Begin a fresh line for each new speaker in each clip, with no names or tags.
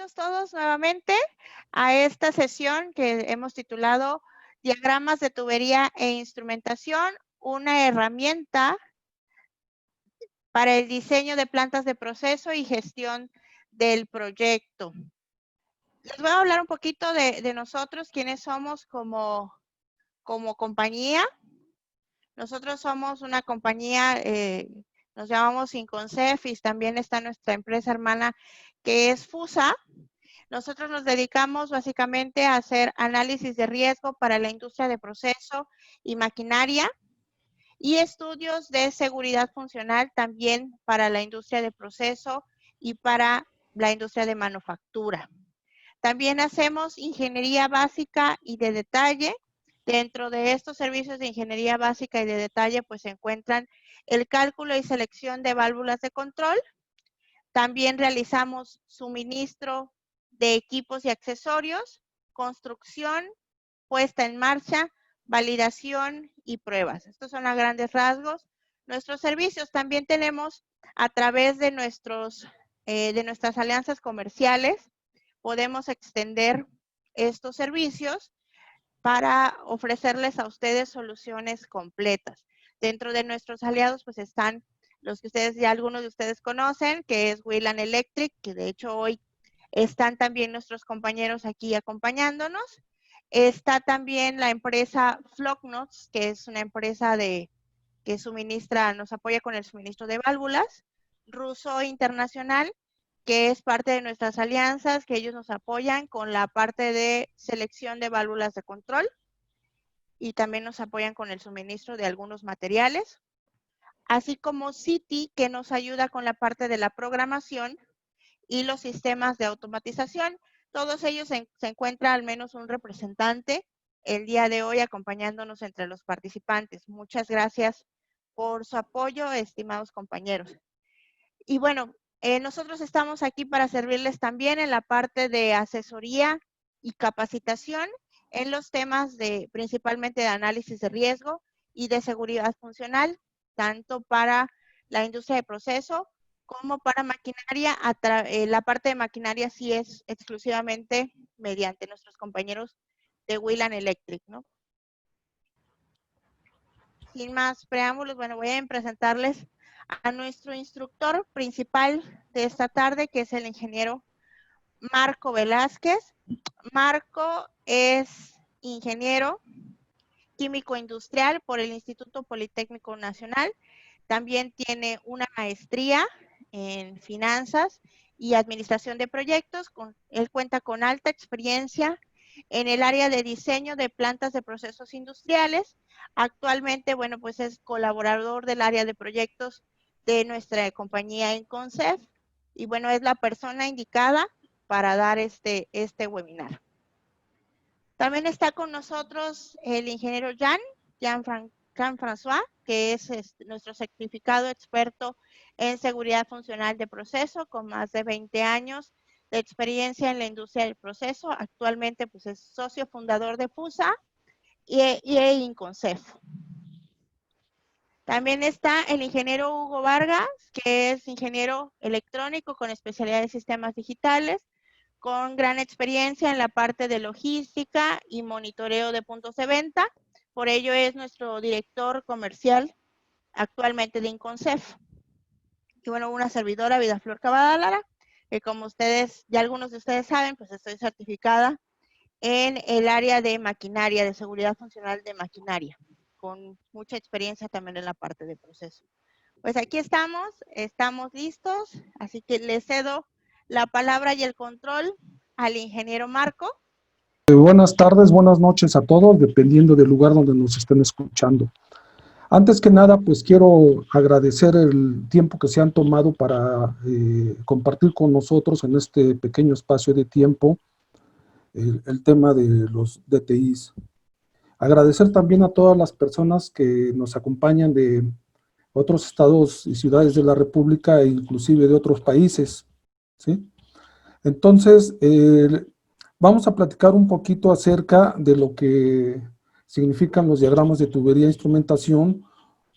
bienvenidos todos nuevamente a esta sesión que hemos titulado Diagramas de tubería e instrumentación, una herramienta para el diseño de plantas de proceso y gestión del proyecto. Les voy a hablar un poquito de nosotros, quiénes somos como compañía. Nosotros somos una compañía, nos llamamos Inconcef y también está nuestra empresa hermana que es FUSA. Nosotros nos dedicamos básicamente a hacer análisis de riesgo para la industria de proceso y maquinaria y estudios de seguridad funcional también para la industria de proceso y para la industria de manufactura. También hacemos ingeniería básica y de detalle. Dentro de estos servicios de ingeniería básica y de detalle, pues se encuentran el cálculo y selección de válvulas de control. También realizamos suministro de equipos y accesorios, construcción, puesta en marcha, validación y pruebas. Estos son a grandes rasgos nuestros servicios. También tenemos a través de nuestras alianzas comerciales, podemos extender estos servicios para ofrecerles a ustedes soluciones completas. Dentro de nuestros aliados, pues están los que ustedes ya algunos de ustedes conocen, que es Whelan Electric, que de hecho hoy están también nuestros compañeros aquí acompañándonos. Está también la empresa Flocknots, que es una empresa que nos apoya con el suministro de válvulas. Rousseau Internacional, que es parte de nuestras alianzas, que ellos nos apoyan con la parte de selección de válvulas de control y también nos apoyan con el suministro de algunos materiales, así como Citi, que nos ayuda con la parte de la programación y los sistemas de automatización. Todos ellos se encuentra al menos un representante el día de hoy acompañándonos entre los participantes. Muchas gracias por su apoyo, estimados compañeros. Y bueno, nosotros estamos aquí para servirles también en la parte de asesoría y capacitación en los temas principalmente de análisis de riesgo y de seguridad funcional, tanto para la industria de proceso como para maquinaria. La parte de maquinaria sí es exclusivamente mediante nuestros compañeros de Whelan Electric, ¿no? Sin más preámbulos, bueno, voy a presentarles a nuestro instructor principal de esta tarde, que es el ingeniero Marco Velázquez. Marco es ingeniero químico industrial por el Instituto Politécnico Nacional. También tiene una maestría en finanzas y administración de proyectos. Él cuenta con alta experiencia en el área de diseño de plantas de procesos industriales. Actualmente, bueno, pues es colaborador del área de proyectos de nuestra compañía Inconcef y bueno, es la persona indicada para dar este webinar. También está con nosotros el ingeniero Jean-François, que es nuestro certificado experto en seguridad funcional de proceso, con más de 20 años de experiencia en la industria del proceso. Actualmente pues es socio fundador de FUSA y Inconcef. También está el ingeniero Hugo Vargas, que es ingeniero electrónico con especialidad en sistemas digitales, con gran experiencia en la parte de logística y monitoreo de puntos de venta. Por ello es nuestro director comercial actualmente de Inconcef. Y bueno, una servidora, Vidaflor Cavadalara, que como ustedes, ya algunos de ustedes saben, pues estoy certificada en el área de maquinaria, de seguridad funcional de maquinaria, con mucha experiencia también en la parte de proceso. Pues aquí estamos listos, así que le cedo la palabra y el control al ingeniero Marco.
Buenas tardes, buenas noches a todos, dependiendo del lugar donde nos estén escuchando. Antes que nada, pues quiero agradecer el tiempo que se han tomado para compartir con nosotros en este pequeño espacio de tiempo el tema de los DTIs. Agradecer también a todas las personas que nos acompañan de otros estados y ciudades de la República e inclusive de otros países, ¿sí? Entonces, vamos a platicar un poquito acerca de lo que significan los diagramas de tubería e instrumentación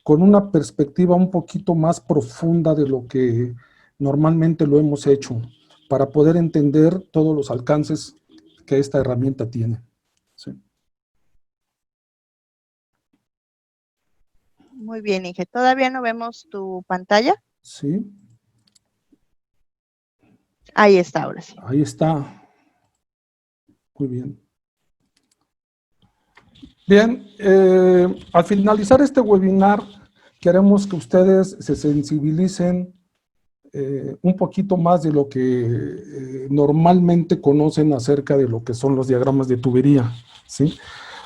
con una perspectiva un poquito más profunda de lo que normalmente lo hemos hecho. para poder entender todos los alcances que esta herramienta tiene. ¿Sí?
Muy bien, Inge. ¿Todavía no vemos tu pantalla?
Sí.
Ahí está, ahora sí.
Ahí está. Muy bien. Bien, al finalizar este webinar, queremos que ustedes se sensibilicen un poquito más de lo que normalmente conocen acerca de lo que son los diagramas de tubería, ¿sí?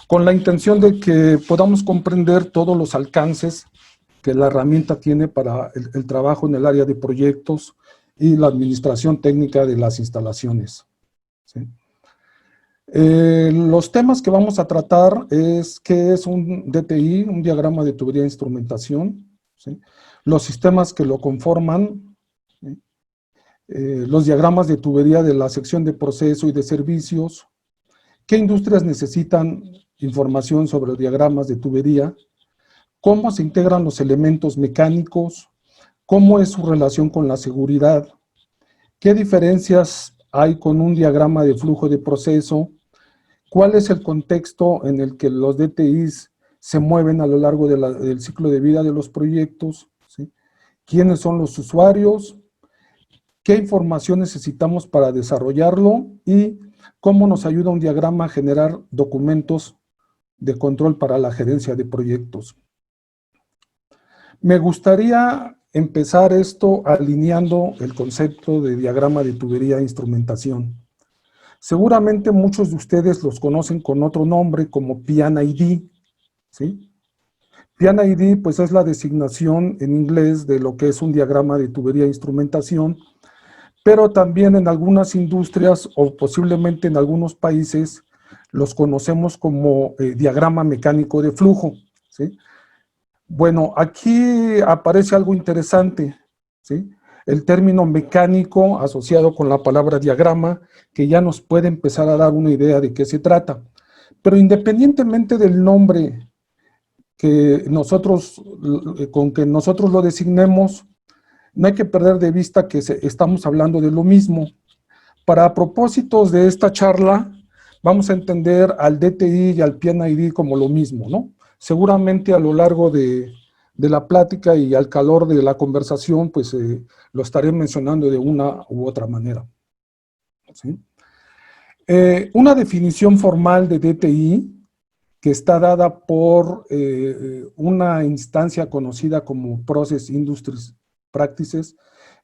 Con la intención de que podamos comprender todos los alcances que la herramienta tiene para el trabajo en el área de proyectos y la administración técnica de las instalaciones, ¿sí? Los temas que vamos a tratar es qué es un DTI, un diagrama de tubería de instrumentación, ¿sí? Los sistemas que lo conforman, ¿sí? Los diagramas de tubería de la sección de proceso y de servicios, qué industrias necesitan información sobre los diagramas de tubería, cómo se integran los elementos mecánicos, cómo es su relación con la seguridad, qué diferencias hay con un diagrama de flujo de proceso, cuál es el contexto en el que los DTIs se mueven a lo largo del ciclo de vida de los proyectos, ¿sí? Quiénes son los usuarios, qué información necesitamos para desarrollarlo y cómo nos ayuda un diagrama a generar documentos de control para la gerencia de proyectos. Me gustaría empezar esto alineando el concepto de diagrama de tubería e instrumentación. Seguramente muchos de ustedes los conocen con otro nombre como PIAN-ID, ¿sí? PIAN-ID pues es la designación en inglés de lo que es un diagrama de tubería e instrumentación, pero también en algunas industrias o posiblemente en algunos países los conocemos como diagrama mecánico de flujo, ¿sí? Bueno, aquí aparece algo interesante, ¿sí? El término mecánico asociado con la palabra diagrama, que ya nos puede empezar a dar una idea de qué se trata. Pero independientemente del nombre con que nosotros lo designemos, no hay que perder de vista que estamos hablando de lo mismo. Para propósitos de esta charla, vamos a entender al DTI y al PIAN-ID como lo mismo, ¿no? Seguramente a lo largo de la plática y al calor de la conversación, pues lo estaré mencionando de una u otra manera, ¿sí? Una definición formal de DTI que está dada por una instancia conocida como Process Industries Practices,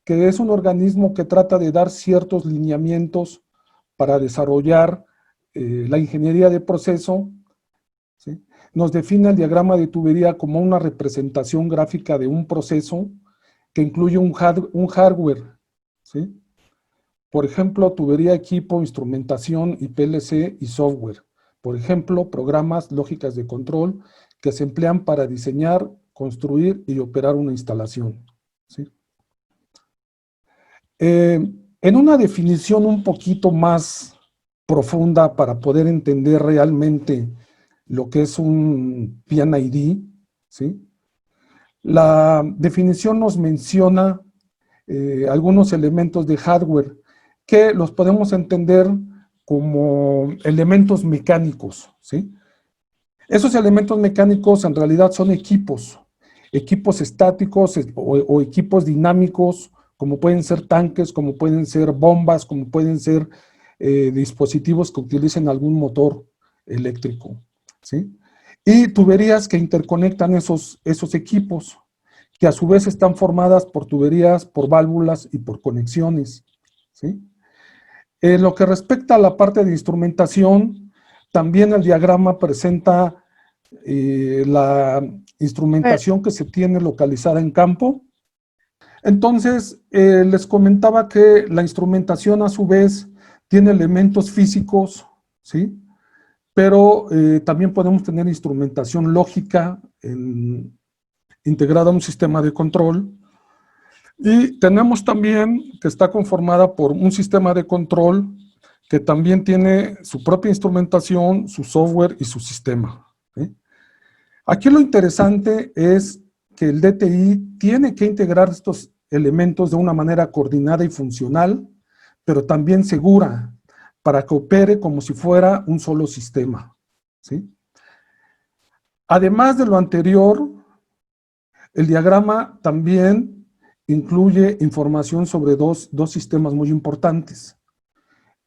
que es un organismo que trata de dar ciertos lineamientos para desarrollar la ingeniería de proceso, ¿sí? Nos define el diagrama de tubería como una representación gráfica de un proceso que incluye un hardware, ¿sí? Por ejemplo, tubería, equipo, instrumentación y PLC y software. Por ejemplo, programas, lógicas de control que se emplean para diseñar, construir y operar una instalación, ¿sí? En una definición un poquito más profunda para poder entender realmente lo que es un PIAN-ID, ¿sí? La definición nos menciona algunos elementos de hardware que los podemos entender como elementos mecánicos, ¿sí? Esos elementos mecánicos en realidad son equipos estáticos o equipos dinámicos, como pueden ser tanques, como pueden ser bombas, como pueden ser dispositivos que utilicen algún motor eléctrico, ¿sí? Y tuberías que interconectan esos equipos, que a su vez están formadas por tuberías, por válvulas y por conexiones, ¿sí? En lo que respecta a la parte de instrumentación, también el diagrama presenta la instrumentación que se tiene localizada en campo. Entonces, les comentaba que la instrumentación a su vez tiene elementos físicos, ¿sí? Pero también podemos tener instrumentación lógica integrada a un sistema de control. Y tenemos también que está conformada por un sistema de control que también tiene su propia instrumentación, su software y su sistema, ¿sí? Aquí lo interesante es que el DTI tiene que integrar estos elementos de una manera coordinada y funcional pero también segura, para que opere como si fuera un solo sistema, ¿sí? Además de lo anterior, el diagrama también incluye información sobre dos sistemas muy importantes.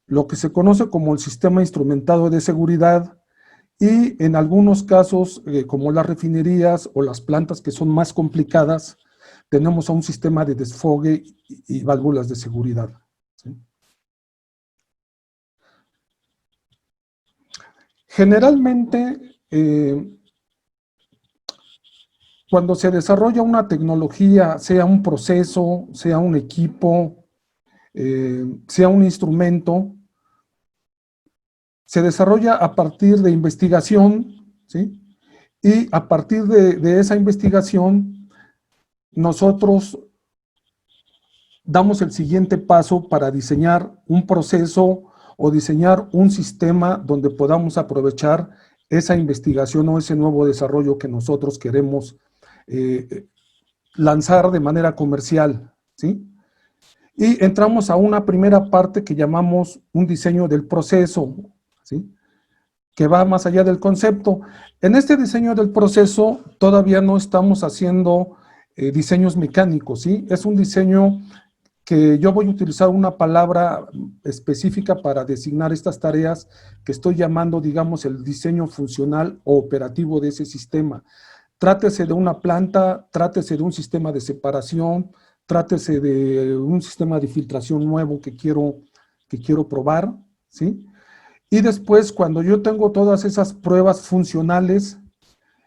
Lo que se conoce como el sistema instrumentado de seguridad y en algunos casos, como las refinerías o las plantas que son más complicadas, tenemos a un sistema de desfogue y válvulas de seguridad, ¿sí? Generalmente, cuando se desarrolla una tecnología, sea un proceso, sea un equipo, sea un instrumento, se desarrolla a partir de investigación, ¿sí? Y a partir de esa investigación, nosotros damos el siguiente paso para diseñar un proceso o diseñar un sistema donde podamos aprovechar esa investigación o ese nuevo desarrollo que nosotros queremos lanzar de manera comercial, ¿sí? Y entramos a una primera parte que llamamos un diseño del proceso, ¿sí? Que va más allá del concepto. En este diseño del proceso todavía no estamos haciendo diseños mecánicos, ¿sí? Es un diseño que yo voy a utilizar una palabra específica para designar estas tareas que estoy llamando, digamos, el diseño funcional o operativo de ese sistema. Trátese de una planta, trátese de un sistema de separación, trátese de un sistema de filtración nuevo que quiero probar, ¿sí? Y después, cuando yo tengo todas esas pruebas funcionales,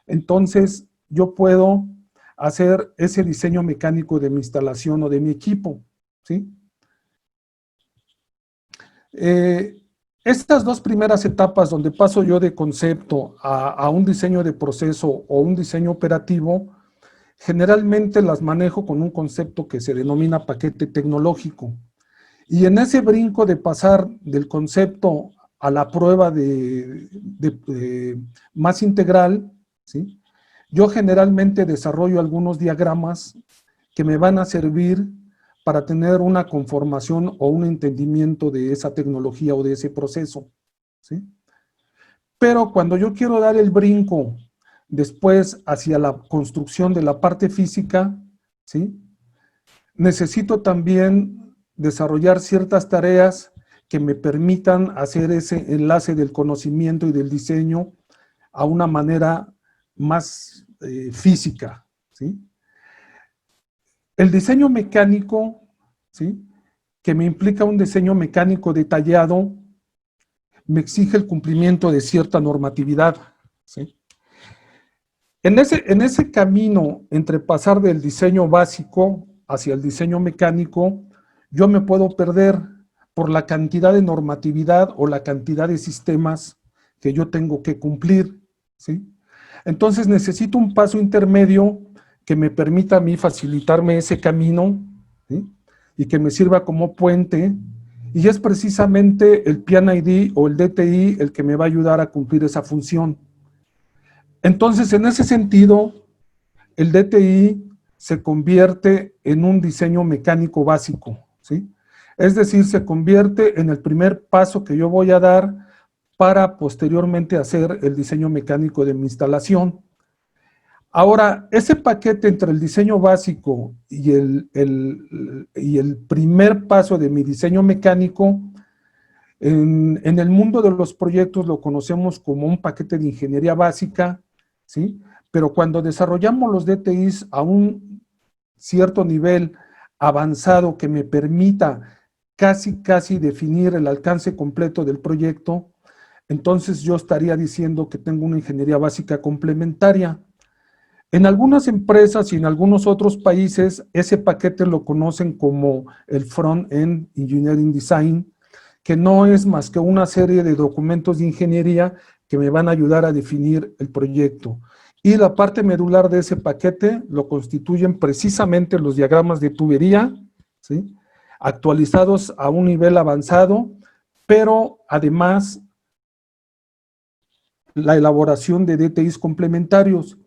entonces yo puedo hacer ese diseño mecánico de mi instalación o de mi equipo, ¿sí? Estas dos primeras etapas donde paso yo de concepto a un diseño de proceso o un diseño operativo, generalmente las manejo con un concepto que se denomina paquete tecnológico. Y en ese brinco de pasar del concepto a la prueba más integral, ¿sí? Yo generalmente desarrollo algunos diagramas que me van a servir para tener una conformación o un entendimiento de esa tecnología o de ese proceso, ¿sí? Pero cuando yo quiero dar el brinco después hacia la construcción de la parte física, ¿sí? Necesito también desarrollar ciertas tareas que me permitan hacer ese enlace del conocimiento y del diseño a una manera más física, ¿sí? El diseño mecánico, ¿sí? Que me implica un diseño mecánico detallado, me exige el cumplimiento de cierta normatividad, ¿sí? En ese camino entre pasar del diseño básico hacia el diseño mecánico, yo me puedo perder por la cantidad de normatividad o la cantidad de sistemas que yo tengo que cumplir, ¿sí? Entonces necesito un paso intermedio que me permita a mí facilitarme ese camino, ¿sí? Y que me sirva como puente, y es precisamente el PIAN-ID o el DTI el que me va a ayudar a cumplir esa función. Entonces, en ese sentido, el DTI se convierte en un diseño mecánico básico, ¿sí? Es decir, se convierte en el primer paso que yo voy a dar para posteriormente hacer el diseño mecánico de mi instalación. Ahora, ese paquete entre el diseño básico y el primer paso de mi diseño mecánico, en el mundo de los proyectos lo conocemos como un paquete de ingeniería básica, ¿sí? Pero cuando desarrollamos los DTIs a un cierto nivel avanzado que me permita casi definir el alcance completo del proyecto, entonces yo estaría diciendo que tengo una ingeniería básica complementaria. En algunas empresas y en algunos otros países, ese paquete lo conocen como el Front-End Engineering Design, que no es más que una serie de documentos de ingeniería que me van a ayudar a definir el proyecto. Y la parte medular de ese paquete lo constituyen precisamente los diagramas de tubería, ¿sí? Actualizados a un nivel avanzado, pero además la elaboración de DTIs complementarios.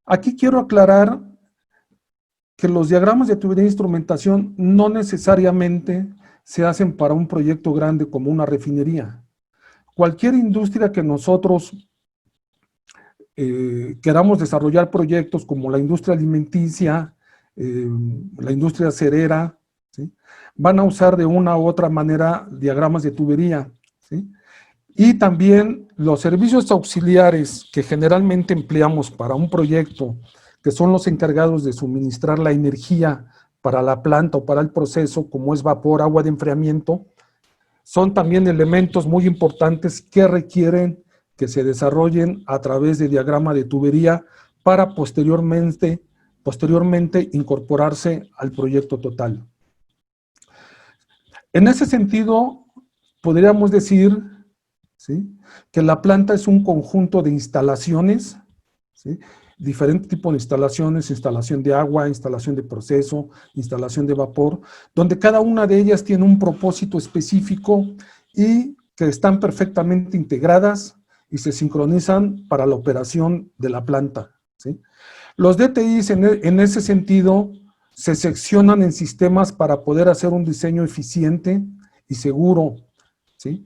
Aquí quiero aclarar que los diagramas de tubería de instrumentación no necesariamente se hacen para un proyecto grande como una refinería. Cualquier industria que nosotros queramos desarrollar proyectos como la industria alimenticia, la industria acerera, ¿sí?, van a usar de una u otra manera diagramas de tubería, ¿sí? Y también los servicios auxiliares que generalmente empleamos para un proyecto, que son los encargados de suministrar la energía para la planta o para el proceso, como es vapor, agua de enfriamiento, son también elementos muy importantes que requieren que se desarrollen a través de diagrama de tubería para posteriormente incorporarse al proyecto total. En ese sentido, podríamos decir, ¿sí?, que la planta es un conjunto de instalaciones, ¿sí?, diferentes tipos de instalaciones, instalación de agua, instalación de proceso, instalación de vapor, donde cada una de ellas tiene un propósito específico y que están perfectamente integradas y se sincronizan para la operación de la planta, ¿sí? Los DTIs en ese sentido se seccionan en sistemas para poder hacer un diseño eficiente y seguro, ¿sí?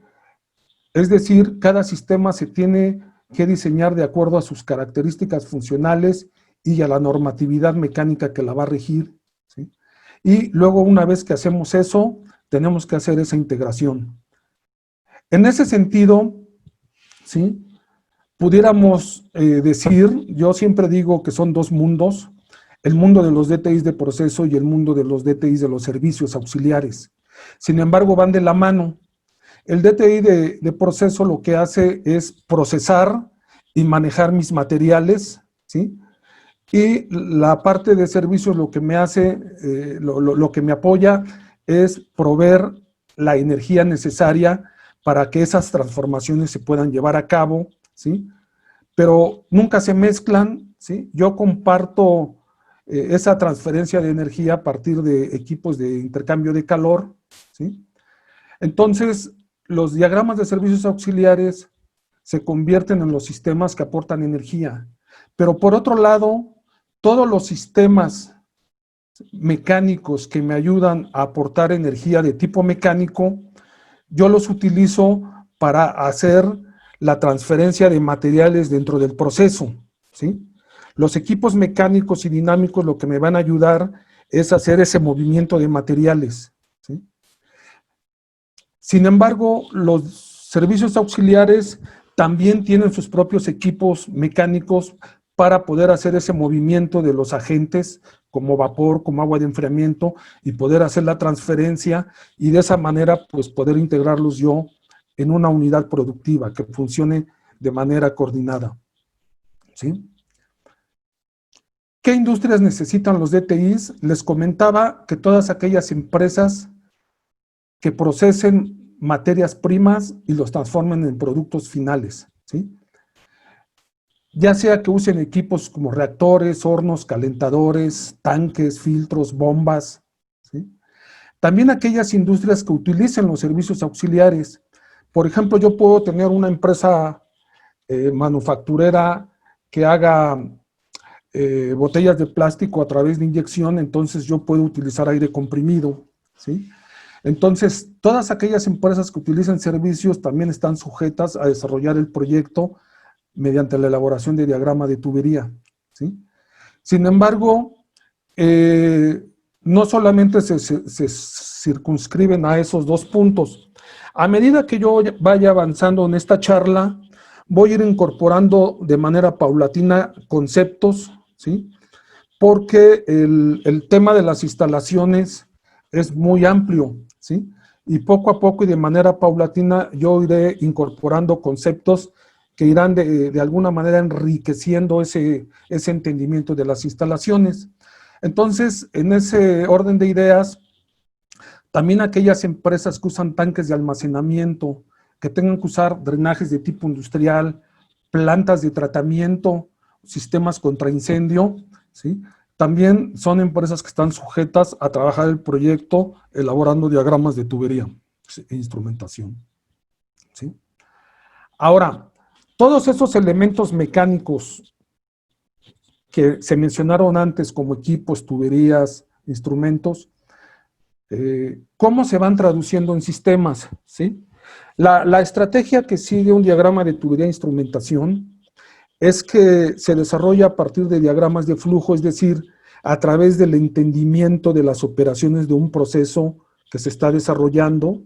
Es decir, cada sistema se tiene que diseñar de acuerdo a sus características funcionales y a la normatividad mecánica que la va a regir, ¿sí? Y luego, una vez que hacemos eso, tenemos que hacer esa integración. En ese sentido, ¿sí?, pudiéramos decir, yo siempre digo que son dos mundos, el mundo de los DTIs de proceso y el mundo de los DTIs de los servicios auxiliares. Sin embargo, van de la mano. El DTI de proceso lo que hace es procesar y manejar mis materiales, ¿sí? Y la parte de servicios lo que me hace, lo que me apoya es proveer la energía necesaria para que esas transformaciones se puedan llevar a cabo, ¿sí? Pero nunca se mezclan, ¿sí? Yo comparto esa transferencia de energía a partir de equipos de intercambio de calor, ¿sí? Entonces, los diagramas de servicios auxiliares se convierten en los sistemas que aportan energía. Pero por otro lado, todos los sistemas mecánicos que me ayudan a aportar energía de tipo mecánico, yo los utilizo para hacer la transferencia de materiales dentro del proceso, ¿sí? Los equipos mecánicos y dinámicos lo que me van a ayudar es hacer ese movimiento de materiales, ¿sí? Sin embargo, los servicios auxiliares también tienen sus propios equipos mecánicos para poder hacer ese movimiento de los agentes, como vapor, como agua de enfriamiento, y poder hacer la transferencia, y de esa manera, pues, poder integrarlos yo en una unidad productiva que funcione de manera coordinada, ¿sí? ¿Qué industrias necesitan los DTIs? Les comentaba que todas aquellas empresas que procesen materias primas y los transformen en productos finales, ¿sí? Ya sea que usen equipos como reactores, hornos, calentadores, tanques, filtros, bombas, ¿sí? También aquellas industrias que utilicen los servicios auxiliares. Por ejemplo, yo puedo tener una empresa manufacturera que haga botellas de plástico a través de inyección, entonces yo puedo utilizar aire comprimido, ¿sí? Entonces, todas aquellas empresas que utilizan servicios también están sujetas a desarrollar el proyecto mediante la elaboración de diagrama de tubería, ¿sí? Sin embargo, no solamente se circunscriben a esos dos puntos. A medida que yo vaya avanzando en esta charla, voy a ir incorporando de manera paulatina conceptos, ¿sí? Porque el tema de las instalaciones es muy amplio, ¿sí? Y poco a poco y de manera paulatina yo iré incorporando conceptos que irán de alguna manera enriqueciendo ese entendimiento de las instalaciones. Entonces, en ese orden de ideas, también aquellas empresas que usan tanques de almacenamiento, que tengan que usar drenajes de tipo industrial, plantas de tratamiento, sistemas contra incendio, ¿sí? También son empresas que están sujetas a trabajar el proyecto elaborando diagramas de tubería e instrumentación, ¿sí? Ahora, todos esos elementos mecánicos que se mencionaron antes como equipos, tuberías, instrumentos, ¿Cómo se van traduciendo en sistemas? ¿Sí? La estrategia que sigue un diagrama de tubería de instrumentación es que se desarrolla a partir de diagramas de flujo, es decir, a través del entendimiento de las operaciones de un proceso que se está desarrollando.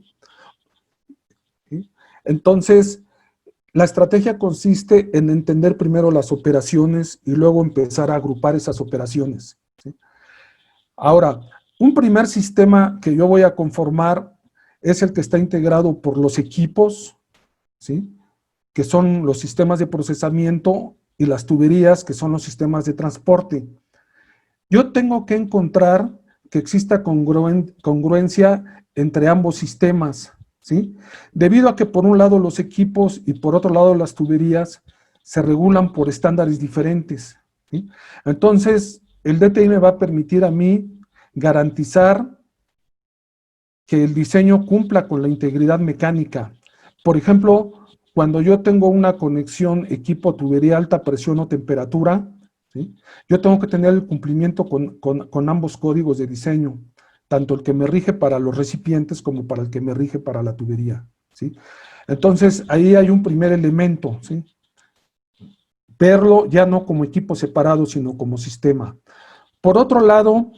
¿Sí? Entonces, la estrategia consiste en entender primero las operaciones y luego empezar a agrupar esas operaciones. ¿Sí? Ahora, un primer sistema que yo voy a conformar es el que está integrado por los equipos, ¿sí? Que son los sistemas de procesamiento, y las tuberías, que son los sistemas de transporte. Yo tengo que encontrar que exista congruencia entre ambos sistemas, ¿sí? Debido a que por un lado los equipos y por otro lado las tuberías se regulan por estándares diferentes, ¿sí? Entonces, el DTI me va a permitir a mí garantizar que el diseño cumpla con la integridad mecánica. Por ejemplo, cuando yo tengo una conexión equipo tubería alta presión o temperatura, ¿sí? Yo tengo que tener el cumplimiento con ambos códigos de diseño, tanto el que me rige para los recipientes como para el que me rige para la tubería, ¿sí? Entonces, ahí hay un primer elemento, ¿sí? Verlo ya no como equipo separado, sino como sistema. Por otro lado,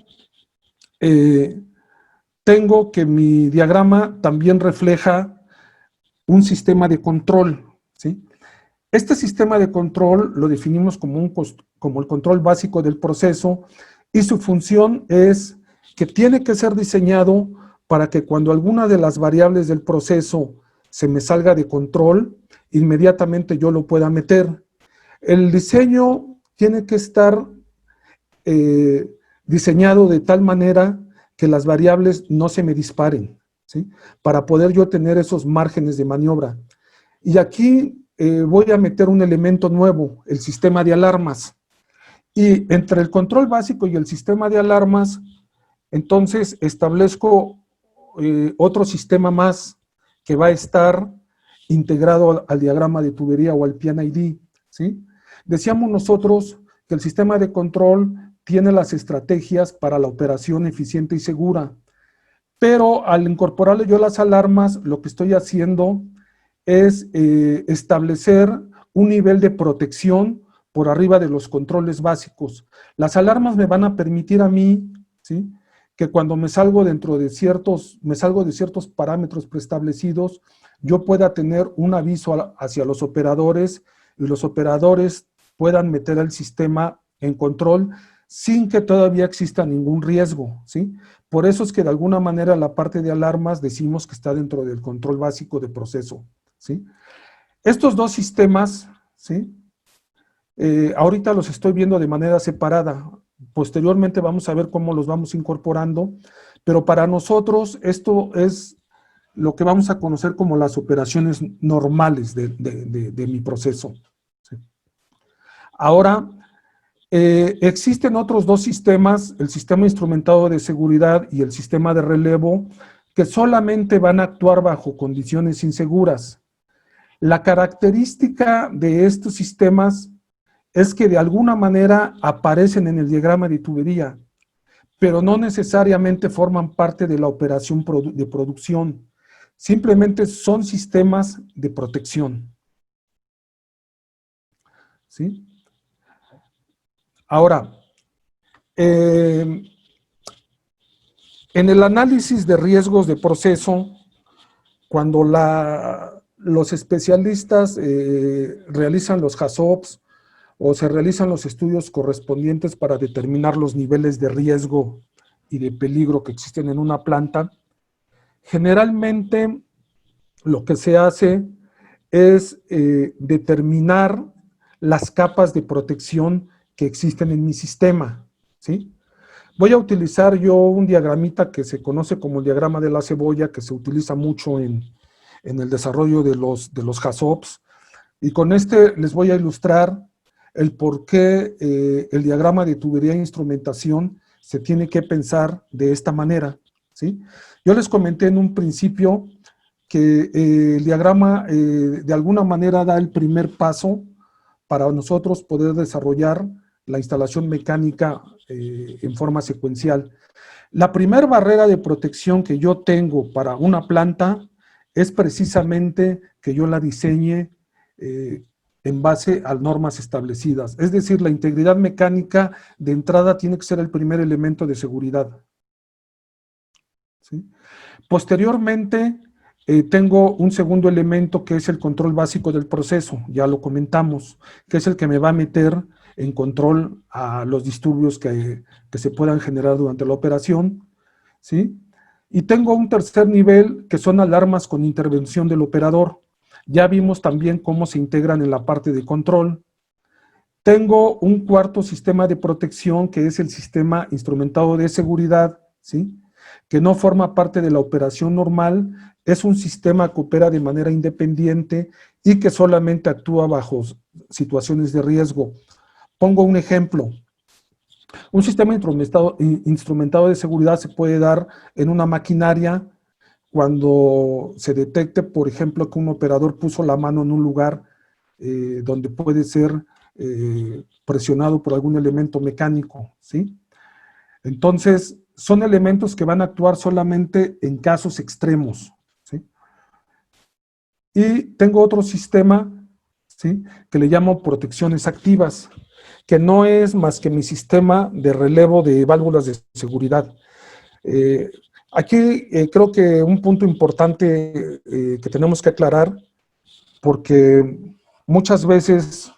tengo que mi diagrama también refleja un sistema de control, ¿sí? Este sistema de control lo definimos como el control básico del proceso, y su función es que tiene que ser diseñado para que cuando alguna de las variables del proceso se me salga de control, inmediatamente yo lo pueda meter. El diseño tiene que estar diseñado de tal manera que las variables no se me disparen, ¿sí? Para poder yo tener esos márgenes de maniobra. Y aquí voy a meter un elemento nuevo, el sistema de alarmas. Y entre el control básico y el sistema de alarmas, entonces establezco otro sistema más que va a estar integrado al diagrama de tubería o al PNID, ¿sí? Decíamos nosotros que el sistema de control tiene las estrategias para la operación eficiente y segura, pero al incorporarle yo las alarmas, lo que estoy haciendo es establecer un nivel de protección por arriba de los controles básicos. Las alarmas me van a permitir a mí, ¿sí?, que cuando me salgo de ciertos parámetros preestablecidos, yo pueda tener un aviso hacia los operadores, y los operadores puedan meter el sistema en control sin que todavía exista ningún riesgo, ¿sí? Por eso es que de alguna manera la parte de alarmas decimos que está dentro del control básico de proceso, ¿sí? Estos dos sistemas, ¿sí?, ahorita los estoy viendo de manera separada. Posteriormente vamos a ver cómo los vamos incorporando, pero para nosotros esto es lo que vamos a conocer como las operaciones normales de mi proceso, ¿sí? Ahora, existen otros dos sistemas, el sistema instrumentado de seguridad y el sistema de relevo, que solamente van a actuar bajo condiciones inseguras. La característica de estos sistemas es que de alguna manera aparecen en el diagrama de tubería, pero no necesariamente forman parte de la operación de producción. Simplemente son sistemas de protección, ¿sí? Ahora, en el análisis de riesgos de proceso, cuando los especialistas realizan los HACCPs o se realizan los estudios correspondientes para determinar los niveles de riesgo y de peligro que existen en una planta, generalmente lo que se hace es determinar las capas de protección que existen en mi sistema, ¿sí? Voy a utilizar yo un diagramita que se conoce como el diagrama de la cebolla, que se utiliza mucho en el desarrollo de los HACCPs, y con este les voy a ilustrar el por qué el diagrama de tubería e instrumentación se tiene que pensar de esta manera, ¿sí? Yo les comenté en un principio que el diagrama de alguna manera da el primer paso para nosotros poder desarrollar la instalación mecánica en forma secuencial. La primera barrera de protección que yo tengo para una planta es precisamente que yo la diseñe en base a normas establecidas. Es decir, la integridad mecánica de entrada tiene que ser el primer elemento de seguridad. ¿Sí? Posteriormente, tengo un segundo elemento que es el control básico del proceso, ya lo comentamos, que es el que me va a meter en control a los disturbios que se puedan generar durante la operación, ¿sí? Y tengo un tercer nivel que son alarmas con intervención del operador. Ya vimos también cómo se integran en la parte de control. Tengo un cuarto sistema de protección que es el sistema instrumentado de seguridad, ¿sí? Que no forma parte de la operación normal, es un sistema que opera de manera independiente y que solamente actúa bajo situaciones de riesgo. Pongo un ejemplo. Un sistema instrumentado de seguridad se puede dar en una maquinaria cuando se detecte, por ejemplo, que un operador puso la mano en un lugar donde puede ser presionado por algún elemento mecánico, ¿sí? Entonces, son elementos que van a actuar solamente en casos extremos, ¿sí? Y tengo otro sistema, ¿sí?, que le llamo protecciones activas, que no es más que mi sistema de relevo de válvulas de seguridad. Aquí creo que un punto importante que tenemos que aclarar, porque muchas veces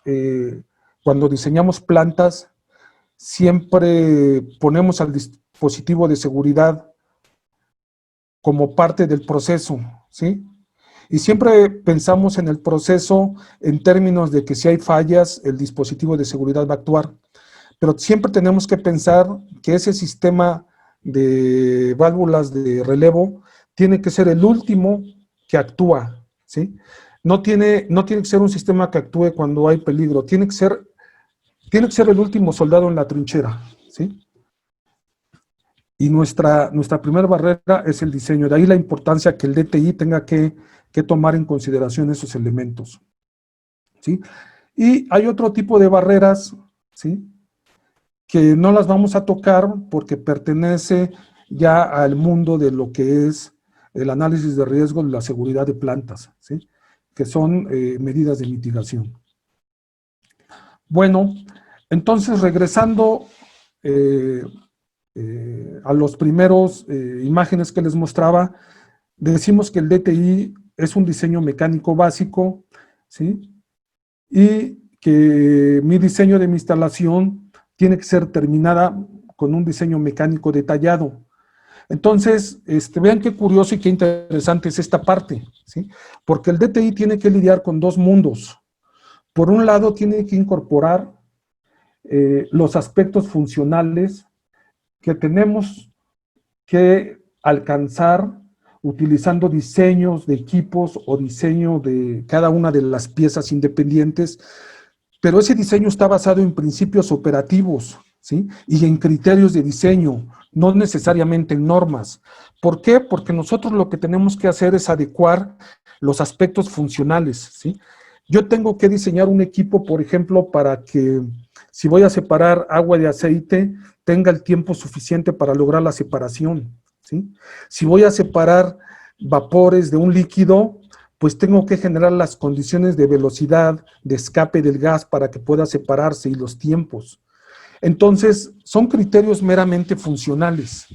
cuando diseñamos plantas, siempre ponemos al dispositivo de seguridad como parte del proceso, ¿sí? Y siempre pensamos en el proceso en términos de que si hay fallas, el dispositivo de seguridad va a actuar. Pero siempre tenemos que pensar que ese sistema de válvulas de relevo tiene que ser el último que actúa, ¿sí? No tiene que ser un sistema que actúe cuando hay peligro, tiene que ser el último soldado en la trinchera, ¿sí? Y nuestra primera barrera es el diseño. De ahí la importancia que el DTI tenga que tomar en consideración esos elementos, ¿sí? Y hay otro tipo de barreras, ¿sí?, que no las vamos a tocar porque pertenece ya al mundo de lo que es el análisis de riesgo de la seguridad de plantas, ¿sí?, que son medidas de mitigación. Bueno, entonces regresando a los primeros imágenes que les mostraba, decimos que el DTI es un diseño mecánico básico, ¿sí?, y que mi diseño de mi instalación tiene que ser terminada con un diseño mecánico detallado. Entonces, vean qué curioso y qué interesante es esta parte, ¿sí?, porque el DTI tiene que lidiar con dos mundos. Por un lado, tiene que incorporar los aspectos funcionales que tenemos que alcanzar utilizando diseños de equipos o diseño de cada una de las piezas independientes, pero ese diseño está basado en principios operativos, ¿sí?, y en criterios de diseño, no necesariamente en normas. ¿Por qué? Porque nosotros lo que tenemos que hacer es adecuar los aspectos funcionales, ¿sí? Yo tengo que diseñar un equipo, por ejemplo, para que si voy a separar agua de aceite, tenga el tiempo suficiente para lograr la separación, ¿sí? Si voy a separar vapores de un líquido, pues tengo que generar las condiciones de velocidad, de escape del gas para que pueda separarse y los tiempos. Entonces, son criterios meramente funcionales.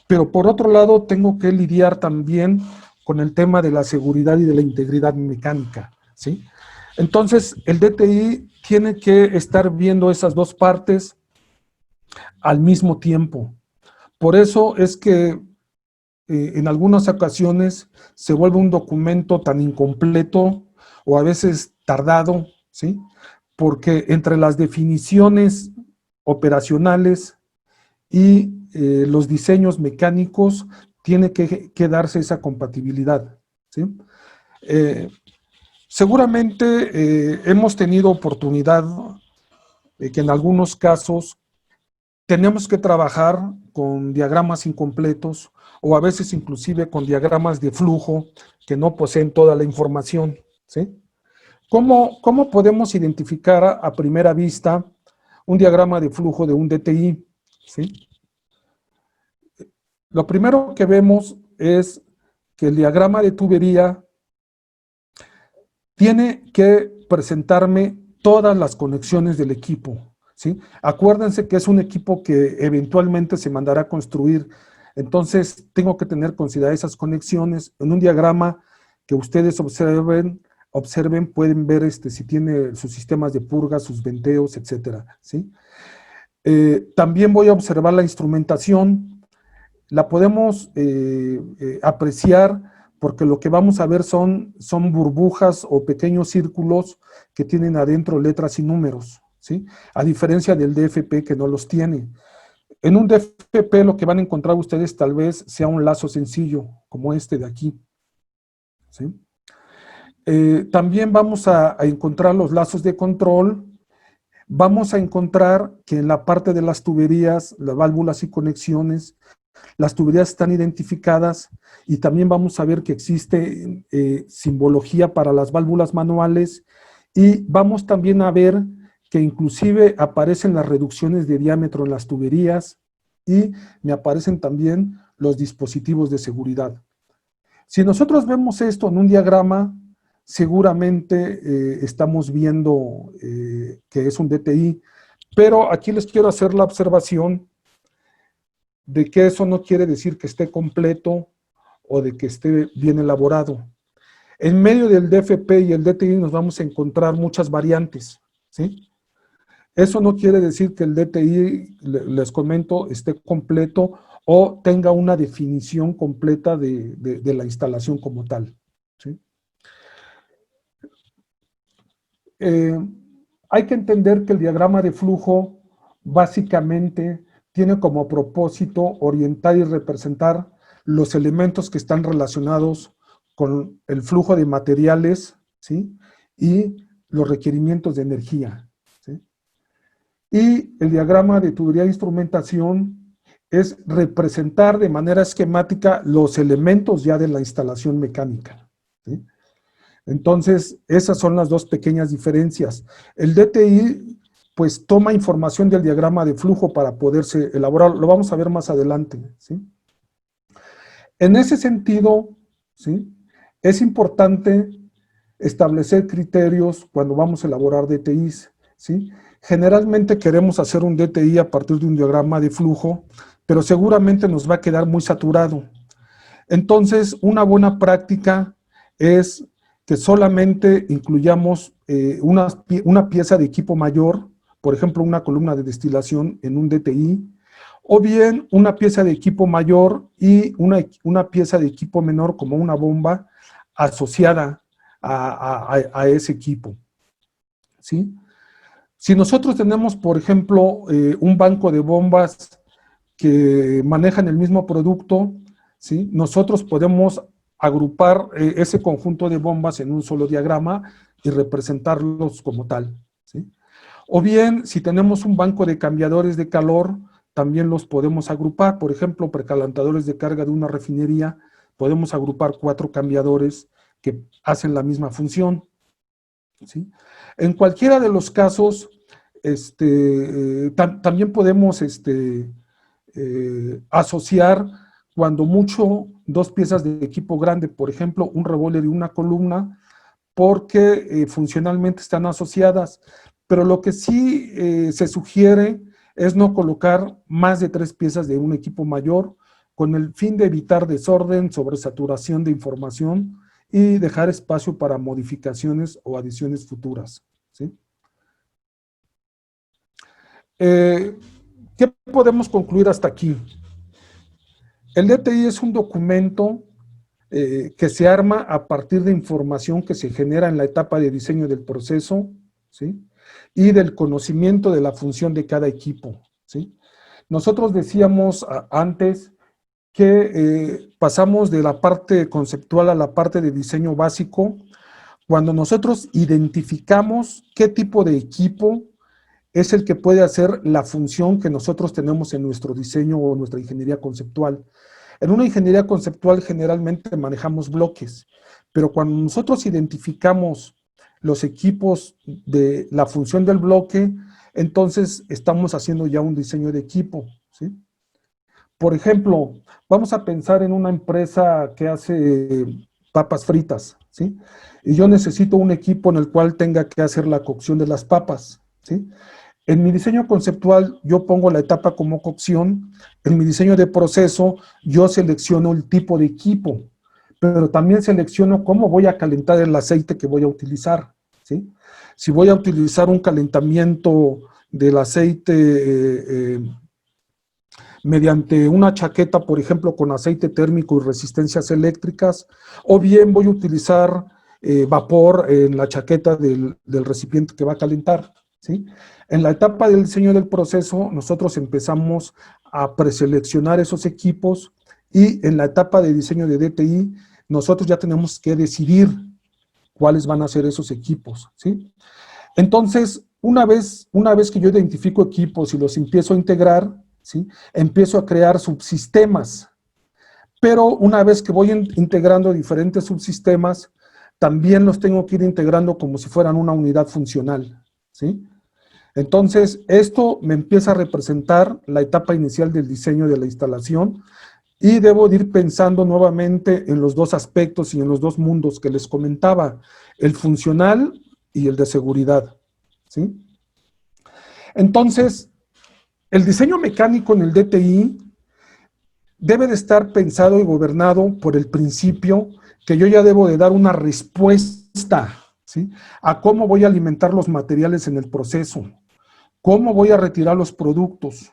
Pero por otro lado, tengo que lidiar también con el tema de la seguridad y de la integridad mecánica, ¿sí? Entonces, el DTI tiene que estar viendo esas dos partes al mismo tiempo. Por eso es que en algunas ocasiones se vuelve un documento tan incompleto o a veces tardado, ¿sí?, porque entre las definiciones operacionales y los diseños mecánicos tiene que darse esa compatibilidad, ¿sí? Seguramente hemos tenido oportunidad de que en algunos casos tenemos que trabajar con diagramas incompletos o a veces inclusive con diagramas de flujo que no poseen toda la información, ¿sí? ¿Cómo podemos identificar a primera vista un diagrama de flujo de un DTI, ¿sí? Lo primero que vemos es que el diagrama de tubería tiene que presentarme todas las conexiones del equipo, ¿sí? Acuérdense que es un equipo que eventualmente se mandará a construir, entonces tengo que tener consideradas esas conexiones. En un diagrama que ustedes observen, pueden ver si tiene sus sistemas de purga, sus venteos, etcétera, ¿sí? También voy a observar la instrumentación. La podemos apreciar porque lo que vamos a ver son burbujas o pequeños círculos que tienen adentro letras y números, ¿sí? A diferencia del DFP que no los tiene. En un DFP lo que van a encontrar ustedes tal vez sea un lazo sencillo, como este de aquí, ¿sí? También vamos a encontrar los lazos de control. Vamos a encontrar que en la parte de las tuberías, las válvulas y conexiones, las tuberías están identificadas y también vamos a ver que existe simbología para las válvulas manuales y vamos también a ver que inclusive aparecen las reducciones de diámetro en las tuberías y me aparecen también los dispositivos de seguridad. Si nosotros vemos esto en un diagrama, seguramente estamos viendo que es un DTI, pero aquí les quiero hacer la observación de que eso no quiere decir que esté completo o de que esté bien elaborado. En medio del DFP y el DTI nos vamos a encontrar muchas variantes, ¿sí? Eso no quiere decir que el DTI, les comento, esté completo o tenga una definición completa de la instalación como tal, ¿sí? Hay que entender que el diagrama de flujo básicamente tiene como propósito orientar y representar los elementos que están relacionados con el flujo de materiales, ¿sí? Y los requerimientos de energía, ¿sí? Y el diagrama de tubería de instrumentación es representar de manera esquemática los elementos ya de la instalación mecánica, ¿sí? Entonces, esas son las dos pequeñas diferencias. El DTI, pues, toma información del diagrama de flujo para poderse elaborar. Lo vamos a ver más adelante, ¿sí? En ese sentido, ¿sí?, es importante establecer criterios cuando vamos a elaborar DTIs, ¿sí? Generalmente queremos hacer un DTI a partir de un diagrama de flujo, pero seguramente nos va a quedar muy saturado. Entonces, una buena práctica es que solamente incluyamos una pieza de equipo mayor, por ejemplo, una columna de destilación en un DTI, o bien una pieza de equipo mayor y una pieza de equipo menor como una bomba asociada a ese equipo, ¿sí? Si nosotros tenemos, por ejemplo, un banco de bombas que manejan el mismo producto, ¿sí?, nosotros podemos agrupar ese conjunto de bombas en un solo diagrama y representarlos como tal, ¿sí? O bien, si tenemos un banco de cambiadores de calor, también los podemos agrupar. Por ejemplo, precalentadores de carga de una refinería, podemos agrupar 4 cambiadores que hacen la misma función, ¿sí? En cualquiera de los casos, también podemos asociar cuando mucho 2 piezas de equipo grande, por ejemplo, un revólver y una columna, porque funcionalmente están asociadas, pero lo que sí se sugiere es no colocar más de 3 piezas de un equipo mayor, con el fin de evitar desorden, sobresaturación de información y dejar espacio para modificaciones o adiciones futuras, ¿sí? ¿Qué podemos concluir hasta aquí? El DTI es un documento que se arma a partir de información que se genera en la etapa de diseño del proceso, ¿sí?, y del conocimiento de la función de cada equipo, ¿sí? Nosotros decíamos antes que pasamos de la parte conceptual a la parte de diseño básico cuando nosotros identificamos qué tipo de equipo es el que puede hacer la función que nosotros tenemos en nuestro diseño o nuestra ingeniería conceptual. En una ingeniería conceptual generalmente manejamos bloques, pero cuando nosotros identificamos los equipos de la función del bloque, entonces estamos haciendo ya un diseño de equipo, ¿sí? Por ejemplo, vamos a pensar en una empresa que hace papas fritas, ¿sí? Y yo necesito un equipo en el cual tenga que hacer la cocción de las papas, ¿sí? En mi diseño conceptual yo pongo la etapa como cocción, en mi diseño de proceso yo selecciono el tipo de equipo, pero también selecciono cómo voy a calentar el aceite que voy a utilizar, ¿sí? Si voy a utilizar un calentamiento del aceite mediante una chaqueta, por ejemplo, con aceite térmico y resistencias eléctricas, o bien voy a utilizar vapor en la chaqueta del recipiente que va a calentar, ¿sí? En la etapa del diseño del proceso, nosotros empezamos a preseleccionar esos equipos y en la etapa de diseño de DTI, nosotros ya tenemos que decidir cuáles van a ser esos equipos, ¿sí? Entonces, una vez que yo identifico equipos y los empiezo a integrar, ¿sí? Empiezo a crear subsistemas. Pero una vez que voy integrando diferentes subsistemas, también los tengo que ir integrando como si fueran una unidad funcional, ¿sí? Entonces, esto me empieza a representar la etapa inicial del diseño de la instalación y debo de ir pensando nuevamente en los dos aspectos y en los dos mundos que les comentaba, el funcional y el de seguridad, ¿sí? Entonces, el diseño mecánico en el DTI debe de estar pensado y gobernado por el principio que yo ya debo de dar una respuesta, ¿sí? A cómo voy a alimentar los materiales en el proceso, cómo voy a retirar los productos,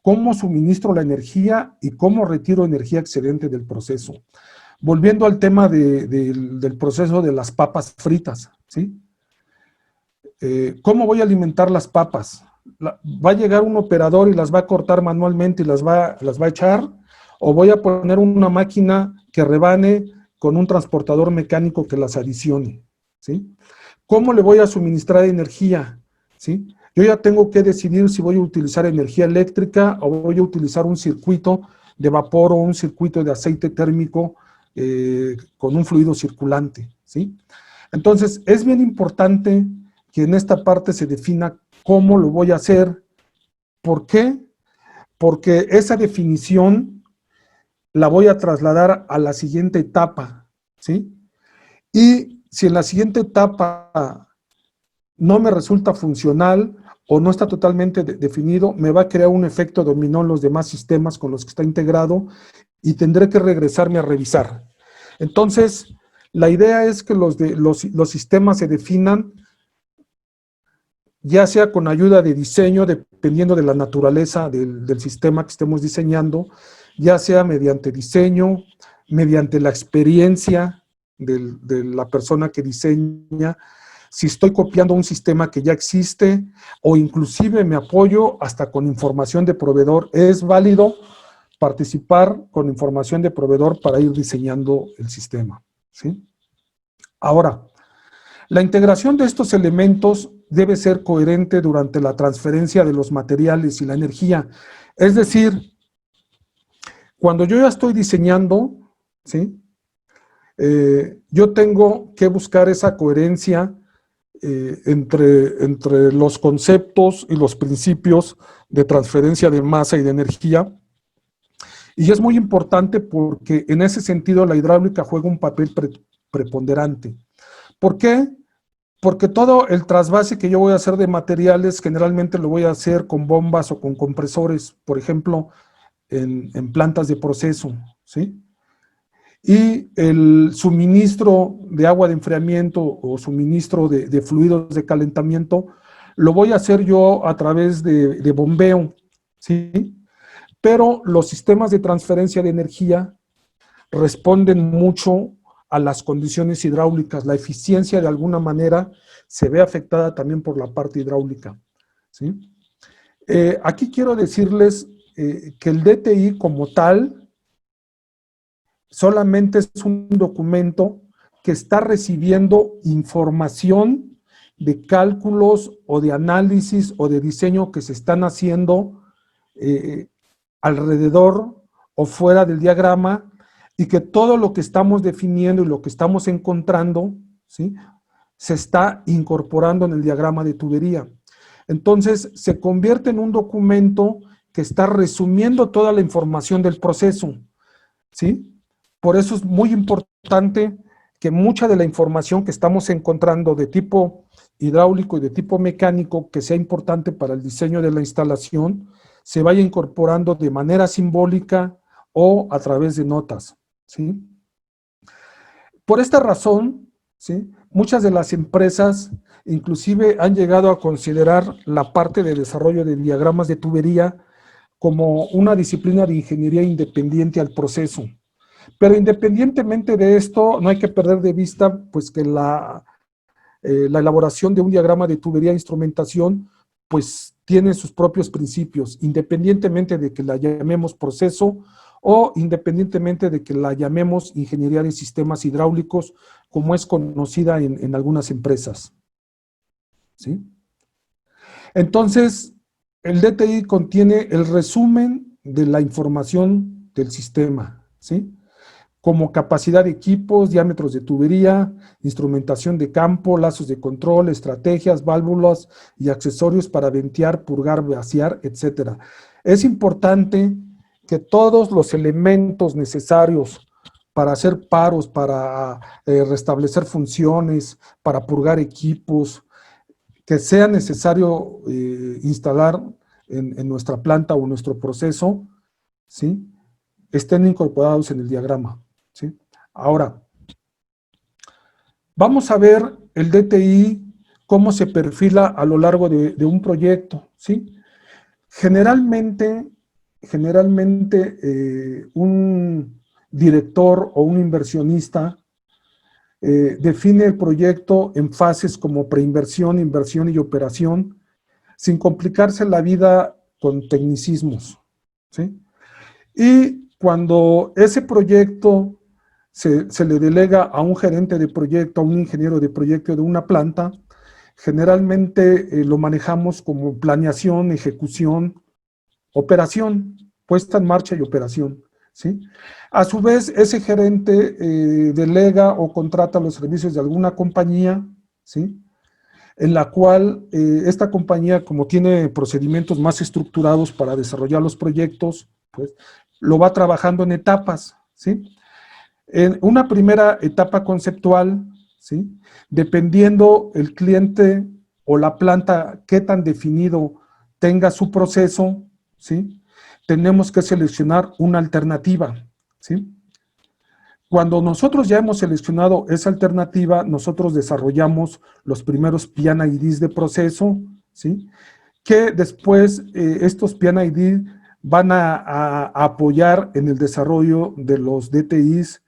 cómo suministro la energía y cómo retiro energía excedente del proceso. Volviendo al tema del proceso de las papas fritas, ¿sí? ¿Cómo voy a alimentar las papas? ¿Va a llegar un operador y las va a cortar manualmente y las va a echar? ¿O voy a poner una máquina que rebane con un transportador mecánico que las adicione? ¿Sí? ¿Cómo le voy a suministrar energía? ¿Sí? Yo ya tengo que decidir si voy a utilizar energía eléctrica o voy a utilizar un circuito de vapor o un circuito de aceite térmico con un fluido circulante, ¿sí? Entonces, es bien importante que en esta parte se defina cómo lo voy a hacer. ¿Por qué? Porque esa definición la voy a trasladar a la siguiente etapa, ¿sí? Y si en la siguiente etapa no me resulta funcional o no está totalmente definido, me va a crear un efecto dominó en los demás sistemas con los que está integrado y tendré que regresarme a revisar. Entonces, la idea es que los sistemas se definan ya sea con ayuda de diseño, dependiendo de la naturaleza del sistema que estemos diseñando, ya sea mediante diseño, mediante la experiencia de la persona que diseña, si estoy copiando un sistema que ya existe, o inclusive me apoyo hasta con información de proveedor. Es válido participar con información de proveedor para ir diseñando el sistema, ¿sí? Ahora, la integración de estos elementos debe ser coherente durante la transferencia de los materiales y la energía. Es decir, cuando yo ya estoy diseñando, ¿sí? Yo tengo que buscar esa coherencia entre los conceptos y los principios de transferencia de masa y de energía. Y es muy importante porque en ese sentido la hidráulica juega un papel preponderante. ¿Por qué? Porque todo el trasvase que yo voy a hacer de materiales generalmente lo voy a hacer con bombas o con compresores, por ejemplo, en plantas de proceso, ¿sí? Y el suministro de agua de enfriamiento o suministro de fluidos de calentamiento lo voy a hacer yo a través de bombeo, ¿sí? Pero los sistemas de transferencia de energía responden mucho a las condiciones hidráulicas. La eficiencia de alguna manera se ve afectada también por la parte hidráulica, ¿sí? Aquí quiero decirles que el DTI como tal solamente es un documento que está recibiendo información de cálculos o de análisis o de diseño que se están haciendo alrededor o fuera del diagrama, y que todo lo que estamos definiendo y lo que estamos encontrando, ¿sí?, se está incorporando en el diagrama de tubería. Entonces, se convierte en un documento que está resumiendo toda la información del proceso, ¿sí? Por eso es muy importante que mucha de la información que estamos encontrando de tipo hidráulico y de tipo mecánico, que sea importante para el diseño de la instalación, se vaya incorporando de manera simbólica o a través de notas, ¿sí? Por esta razón, ¿sí?, muchas de las empresas inclusive han llegado a considerar la parte de desarrollo de diagramas de tubería como una disciplina de ingeniería independiente al proceso. Pero independientemente de esto, no hay que perder de vista pues que la elaboración de un diagrama de tubería e instrumentación pues tiene sus propios principios, independientemente de que la llamemos proceso o independientemente de que la llamemos ingeniería de sistemas hidráulicos, como es conocida en algunas empresas, ¿sí? Entonces, el DTI contiene el resumen de la información del sistema, ¿sí?, como capacidad de equipos, diámetros de tubería, instrumentación de campo, lazos de control, estrategias, válvulas y accesorios para ventear, purgar, vaciar, etc. Es importante que todos los elementos necesarios para hacer paros, para restablecer funciones, para purgar equipos, que sea necesario instalar en nuestra planta o en nuestro proceso, ¿sí?, estén incorporados en el diagrama, ¿sí? Ahora, vamos a ver el DTI, cómo se perfila a lo largo de un proyecto, ¿sí? Generalmente un director o un inversionista define el proyecto en fases como preinversión, inversión y operación, sin complicarse la vida con tecnicismos, ¿sí? Y cuando ese proyecto se le delega a un gerente de proyecto, a un ingeniero de proyecto de una planta, generalmente lo manejamos como planeación, ejecución, operación, puesta en marcha y operación, ¿sí? A su vez, ese gerente delega o contrata los servicios de alguna compañía, ¿sí?, en la cual esta compañía, como tiene procedimientos más estructurados para desarrollar los proyectos, pues lo va trabajando en etapas, ¿sí? En una primera etapa conceptual, ¿sí?, dependiendo el cliente o la planta qué tan definido tenga su proceso, ¿sí?, tenemos que seleccionar una alternativa, ¿sí? Cuando nosotros ya hemos seleccionado esa alternativa, nosotros desarrollamos los primeros PIAN-IDs de proceso, ¿sí?, que después estos PIAN-ID van a apoyar en el desarrollo de los DTIs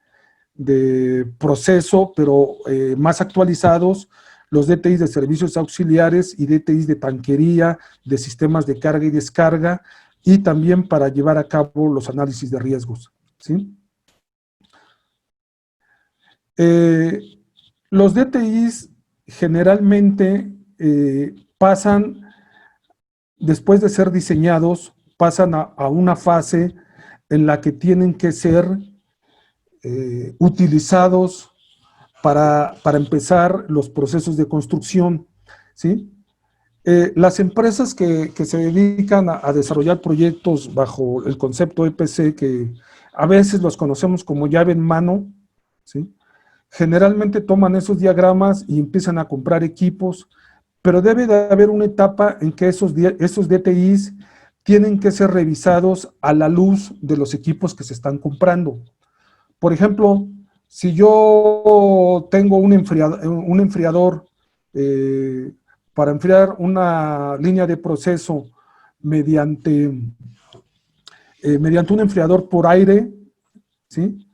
de proceso, pero más actualizados, los DTIs de servicios auxiliares y DTIs de tanquería, de sistemas de carga y descarga, y también para llevar a cabo los análisis de riesgos, ¿sí? Los DTIs generalmente pasan, después de ser diseñados, pasan a una fase en la que tienen que ser utilizados para empezar los procesos de construcción, ¿sí? Las empresas que se dedican a desarrollar proyectos bajo el concepto EPC, que a veces los conocemos como llave en mano, ¿sí?, generalmente toman esos diagramas y empiezan a comprar equipos, pero debe de haber una etapa en que esos DTIs tienen que ser revisados a la luz de los equipos que se están comprando. Por ejemplo, si yo tengo un enfriador para enfriar una línea de proceso mediante un enfriador por aire, ¿sí?,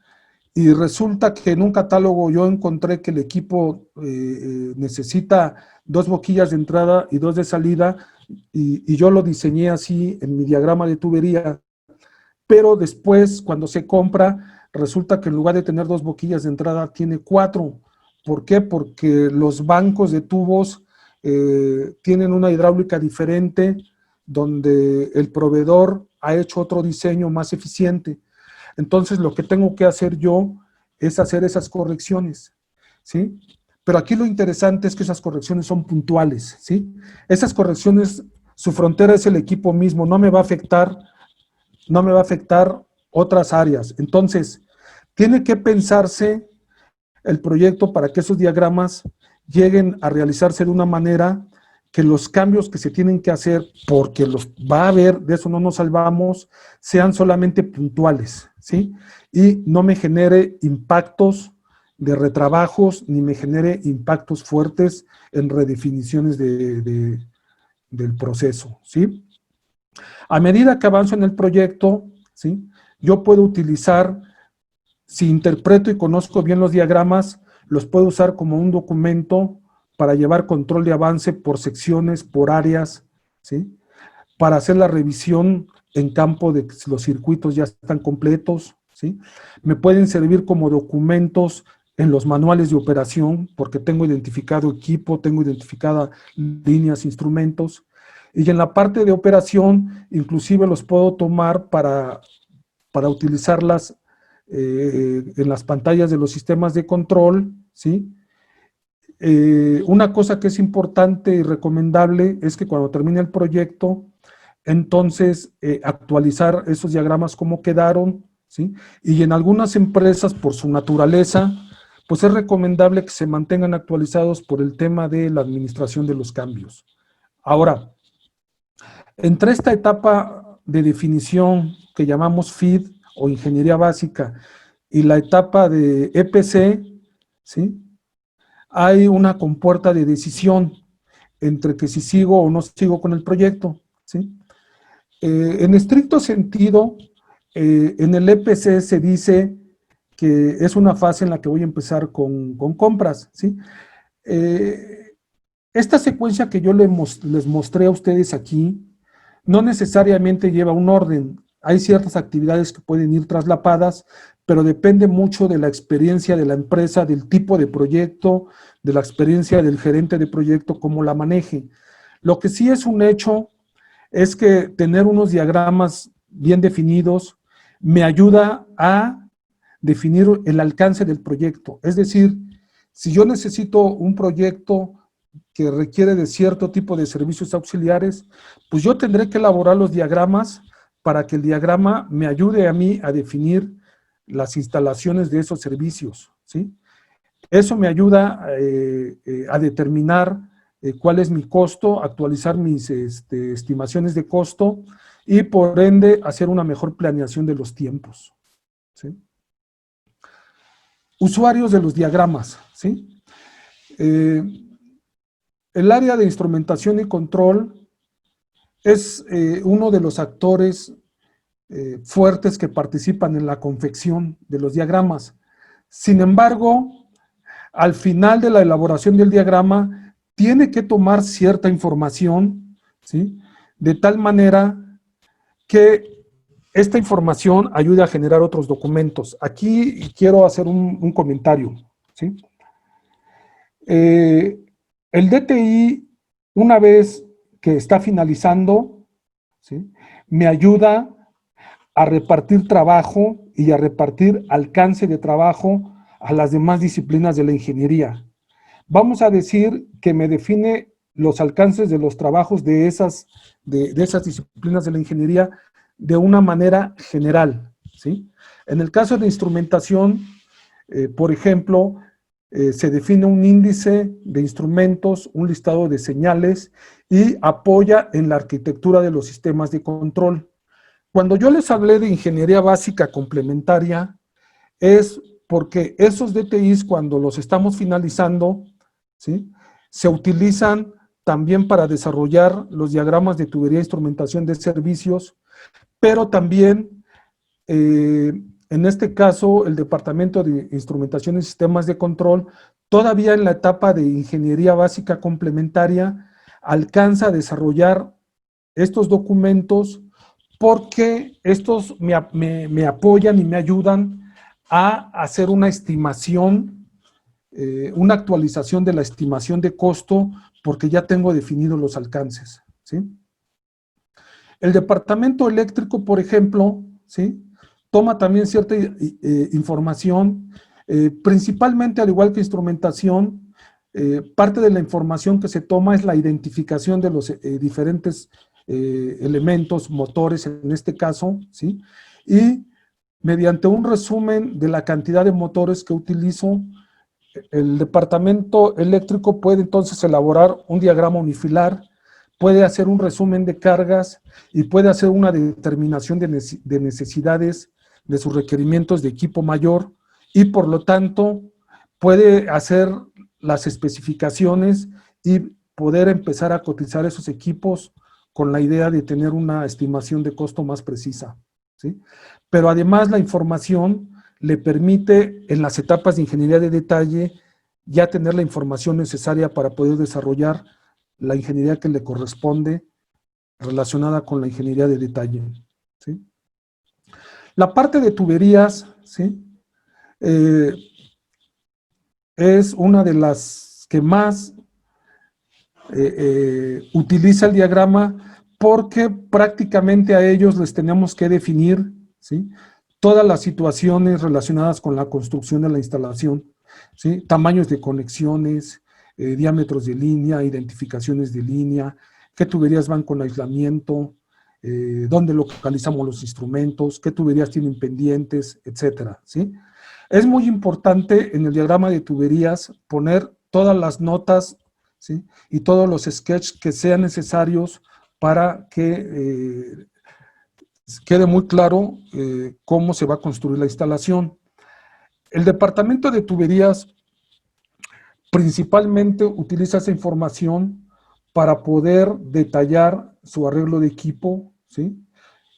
y resulta que en un catálogo yo encontré que el equipo necesita 2 boquillas de entrada y 2 de salida, y yo lo diseñé así en mi diagrama de tubería, pero después cuando se compra, resulta que en lugar de tener 2 boquillas de entrada, tiene 4. ¿Por qué? Porque los bancos de tubos tienen una hidráulica diferente, donde el proveedor ha hecho otro diseño más eficiente. Entonces, lo que tengo que hacer yo es hacer esas correcciones, ¿sí? Pero aquí lo interesante es que esas correcciones son puntuales, ¿sí? Esas correcciones, su frontera es el equipo mismo, no me va a afectar otras áreas. Entonces, tiene que pensarse el proyecto para que esos diagramas lleguen a realizarse de una manera que los cambios que se tienen que hacer, porque los va a haber, de eso no nos salvamos, sean solamente puntuales, ¿sí? Y no me genere impactos de retrabajos, ni me genere impactos fuertes en redefiniciones del proceso, ¿sí? A medida que avanzo en el proyecto, ¿sí? Yo puedo utilizar, si interpreto y conozco bien los diagramas, los puedo usar como un documento para llevar control de avance por secciones, por áreas, ¿sí? Para hacer la revisión en campo de que los circuitos ya están completos, ¿sí? Me pueden servir como documentos en los manuales de operación, porque tengo identificado equipo, tengo identificadas líneas, instrumentos, y en la parte de operación, inclusive los puedo tomar para utilizarlas en las pantallas de los sistemas de control, ¿sí? Una cosa que es importante y recomendable es que cuando termine el proyecto, entonces actualizar esos diagramas como quedaron, ¿sí? Y en algunas empresas, por su naturaleza, pues es recomendable que se mantengan actualizados por el tema de la administración de los cambios. Ahora, entre esta etapa de definición que llamamos FID o ingeniería básica y la etapa de EPC, ¿sí? Hay una compuerta de decisión entre que si sigo o no sigo con el proyecto, ¿sí? En estricto sentido, en el EPC se dice que es una fase en la que voy a empezar con compras, ¿sí? Esta secuencia que yo les mostré a ustedes aquí, no necesariamente lleva un orden. Hay ciertas actividades que pueden ir traslapadas, pero depende mucho de la experiencia de la empresa, del tipo de proyecto, de la experiencia del gerente de proyecto, cómo la maneje. Lo que sí es un hecho es que tener unos diagramas bien definidos me ayuda a definir el alcance del proyecto. Es decir, si yo necesito un proyecto que requiere de cierto tipo de servicios auxiliares, pues yo tendré que elaborar los diagramas para que el diagrama me ayude a mí a definir las instalaciones de esos servicios, ¿sí? Eso me ayuda a determinar cuál es mi costo, actualizar mis estimaciones de costo y por ende hacer una mejor planeación de los tiempos, ¿sí? Usuarios de los diagramas, ¿sí? El área de instrumentación y control es uno de los actores fuertes que participan en la confección de los diagramas. Sin embargo, al final de la elaboración del diagrama, tiene que tomar cierta información, ¿sí? De tal manera que esta información ayude a generar otros documentos. Aquí quiero hacer un comentario, ¿sí? El DTI, una vez que está finalizando, ¿sí? Me ayuda a repartir trabajo y a repartir alcance de trabajo a las demás disciplinas de la ingeniería. Vamos a decir que me define los alcances de los trabajos de esas disciplinas de la ingeniería de una manera general, ¿sí? En el caso de instrumentación, por ejemplo, se define un índice de instrumentos, un listado de señales y apoya en la arquitectura de los sistemas de control. Cuando yo les hablé de ingeniería básica complementaria, es porque esos DTIs, cuando los estamos finalizando, ¿sí? Se utilizan también para desarrollar los diagramas de tubería e instrumentación de servicios, pero también, en este caso, el Departamento de Instrumentación y Sistemas de Control, todavía en la etapa de ingeniería básica complementaria, alcanza a desarrollar estos documentos porque estos me apoyan y me ayudan a hacer una estimación, una actualización de la estimación de costo, porque ya tengo definidos los alcances, ¿sí? El departamento eléctrico, por ejemplo, ¿sí? Toma también cierta información, principalmente al igual que instrumentación, parte de la información que se toma es la identificación de los diferentes elementos, motores en este caso, ¿sí? Y mediante un resumen de la cantidad de motores que utilizo, el departamento eléctrico puede entonces elaborar un diagrama unifilar, puede hacer un resumen de cargas y puede hacer una determinación de necesidades de sus requerimientos de equipo mayor y por lo tanto puede hacer las especificaciones y poder empezar a cotizar esos equipos con la idea de tener una estimación de costo más precisa, ¿sí? Pero además la información le permite en las etapas de ingeniería de detalle ya tener la información necesaria para poder desarrollar la ingeniería que le corresponde relacionada con la ingeniería de detalle, ¿sí? La parte de tuberías, ¿sí? Es una de las que más utiliza el diagrama porque prácticamente a ellos les tenemos que definir, ¿sí?, todas las situaciones relacionadas con la construcción de la instalación, ¿sí?, tamaños de conexiones, diámetros de línea, identificaciones de línea, qué tuberías van con aislamiento, dónde localizamos los instrumentos, qué tuberías tienen pendientes, etcétera, ¿sí? Es muy importante en el diagrama de tuberías poner todas las notas, ¿sí?, y todos los sketches que sean necesarios para que quede muy claro cómo se va a construir la instalación. El departamento de tuberías principalmente utiliza esa información para poder detallar su arreglo de equipo, ¿sí?,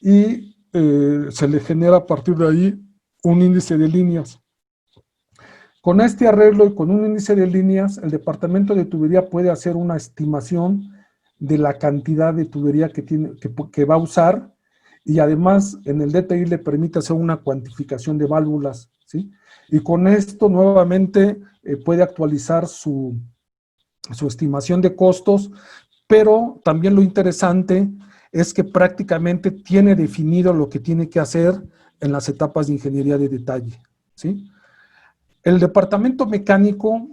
y se le genera a partir de ahí un índice de líneas. Con este arreglo y con un índice de líneas, el departamento de tubería puede hacer una estimación de la cantidad de tubería que va a usar y además en el DTI le permite hacer una cuantificación de válvulas, ¿sí? Y con esto nuevamente puede actualizar su estimación de costos, pero también lo interesante es que prácticamente tiene definido lo que tiene que hacer en las etapas de ingeniería de detalle, ¿sí? El departamento mecánico,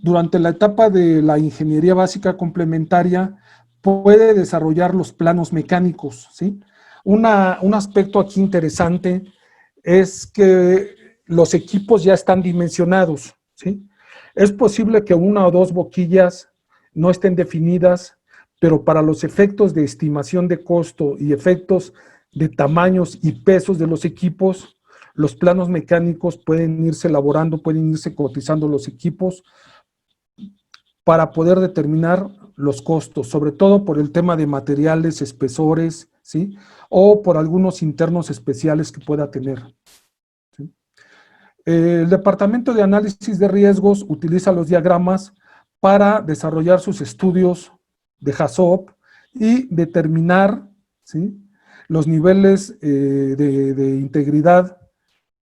durante la etapa de la ingeniería básica complementaria, puede desarrollar los planos mecánicos, ¿sí? Un aspecto aquí interesante es que los equipos ya están dimensionados, ¿sí? Es posible que una o dos boquillas no estén definidas, pero para los efectos de estimación de costo y efectos de tamaños y pesos de los equipos, los planos mecánicos pueden irse elaborando, pueden irse cotizando los equipos para poder determinar los costos, sobre todo por el tema de materiales, espesores, ¿sí?, o por algunos internos especiales que pueda tener, ¿sí? El departamento de análisis de riesgos utiliza los diagramas para desarrollar sus estudios de HACCP y determinar, ¿sí?, los niveles de integridad,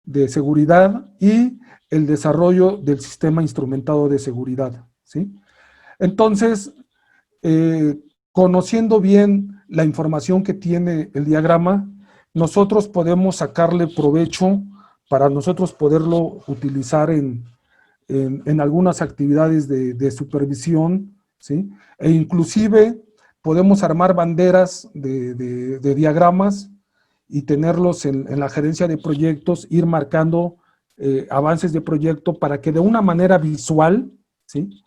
de seguridad y el desarrollo del sistema instrumentado de seguridad, ¿sí? Entonces, conociendo bien la información que tiene el diagrama, nosotros podemos sacarle provecho para nosotros poderlo utilizar en algunas actividades de supervisión, ¿sí? E inclusive podemos armar banderas de diagramas y tenerlos en la gerencia de proyectos, ir marcando avances de proyecto para que de una manera visual, ¿sí?,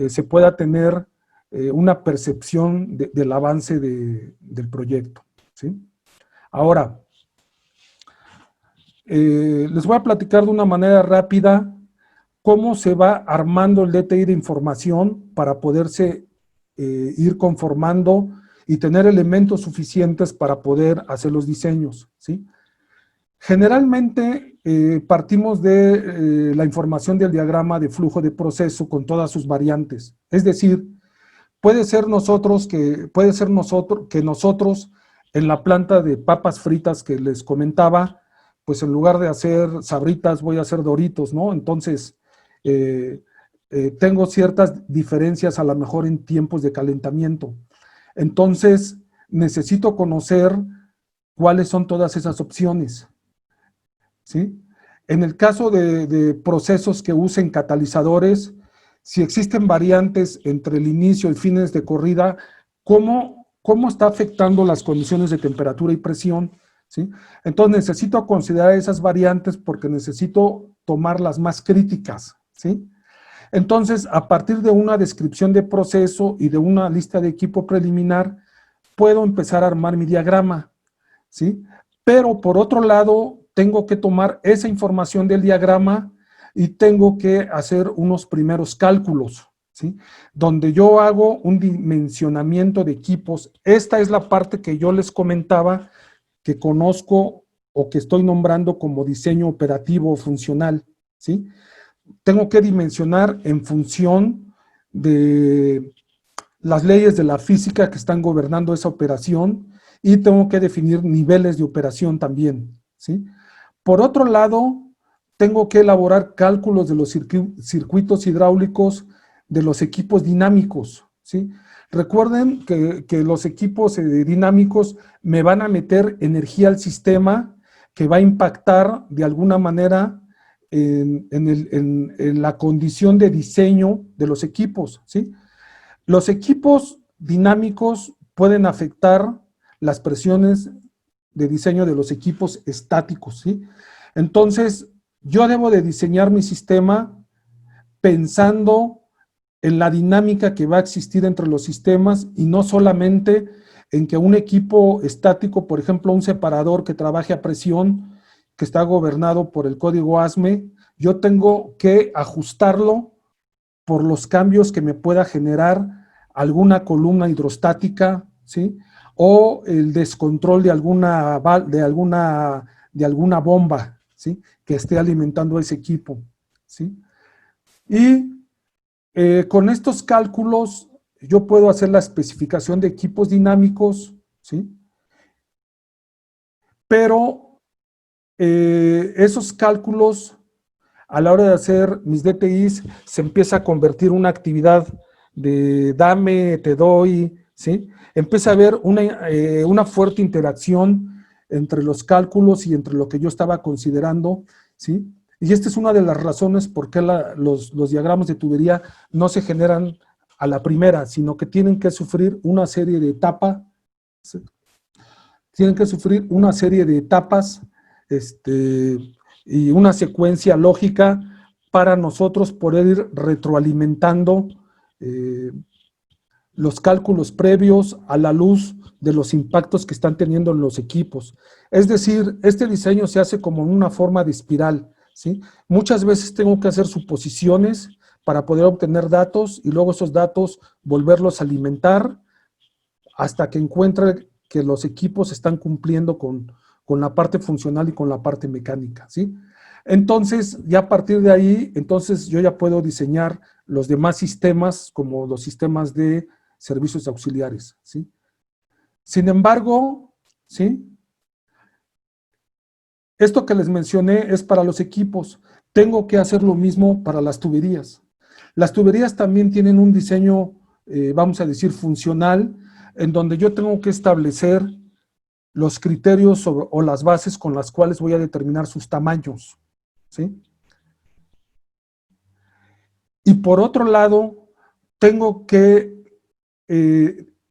se pueda tener una percepción del avance del proyecto, ¿sí? Ahora, les voy a platicar de una manera rápida cómo se va armando el DTI de información para poderse ir conformando y tener elementos suficientes para poder hacer los diseños, ¿sí? Generalmente partimos de la información del diagrama de flujo de proceso con todas sus variantes. Es decir, puede ser que nosotros en la planta de papas fritas que les comentaba, pues en lugar de hacer sabritas voy a hacer doritos, ¿no? Entonces, tengo ciertas diferencias a lo mejor en tiempos de calentamiento. Entonces, necesito conocer cuáles son todas esas opciones, ¿sí? En el caso de procesos que usen catalizadores, si existen variantes entre el inicio y fines de corrida, ¿cómo está afectando las condiciones de temperatura y presión? ¿Sí? Entonces necesito considerar esas variantes porque necesito tomar las más críticas. ¿Sí? Entonces, a partir de una descripción de proceso y de una lista de equipo preliminar, puedo empezar a armar mi diagrama. ¿Sí? Pero por otro lado, tengo que tomar esa información del diagrama y tengo que hacer unos primeros cálculos, ¿sí? Donde yo hago un dimensionamiento de equipos. Esta es la parte que yo les comentaba que conozco o que estoy nombrando como diseño operativo o funcional, ¿sí? Tengo que dimensionar en función de las leyes de la física que están gobernando esa operación y tengo que definir niveles de operación también, ¿sí? Por otro lado, tengo que elaborar cálculos de los circuitos hidráulicos de los equipos dinámicos, ¿sí? Recuerden que los equipos dinámicos me van a meter energía al sistema que va a impactar de alguna manera en la condición de diseño de los equipos, ¿sí? Los equipos dinámicos pueden afectar las presiones de diseño de los equipos estáticos, ¿sí? Entonces, yo debo de diseñar mi sistema pensando en la dinámica que va a existir entre los sistemas y no solamente en que un equipo estático, por ejemplo, un separador que trabaje a presión, que está gobernado por el código ASME, yo tengo que ajustarlo por los cambios que me pueda generar alguna columna hidrostática, ¿sí? O el descontrol de alguna bomba, ¿sí? Que esté alimentando a ese equipo, ¿sí? Y con estos cálculos yo puedo hacer la especificación de equipos dinámicos, ¿sí? Pero esos cálculos, a la hora de hacer mis DTIs, se empieza a convertir una actividad de dame, te doy, ¿sí? Empieza a haber una fuerte interacción entre los cálculos y entre lo que yo estaba considerando, ¿sí? Y esta es una de las razones por qué los diagramas de tubería no se generan a la primera, sino que tienen que sufrir una serie de etapas, ¿sí? Tienen que sufrir una serie de etapas, y una secuencia lógica para nosotros poder ir retroalimentando los cálculos previos a la luz de los impactos que están teniendo en los equipos. Es decir, este diseño se hace como en una forma de espiral, ¿sí? Muchas veces tengo que hacer suposiciones para poder obtener datos y luego esos datos volverlos a alimentar hasta que encuentre que los equipos están cumpliendo con la parte funcional y con la parte mecánica, ¿sí? Entonces, ya a partir de ahí, entonces yo ya puedo diseñar los demás sistemas como los sistemas de servicios auxiliares, ¿sí? Sin embargo, ¿sí? Esto que les mencioné es para los equipos. Tengo que hacer lo mismo para las tuberías. Las tuberías también tienen un diseño, vamos a decir, funcional, en donde yo tengo que establecer los criterios o las bases con las cuales voy a determinar sus tamaños, ¿sí? Y por otro lado, tengo que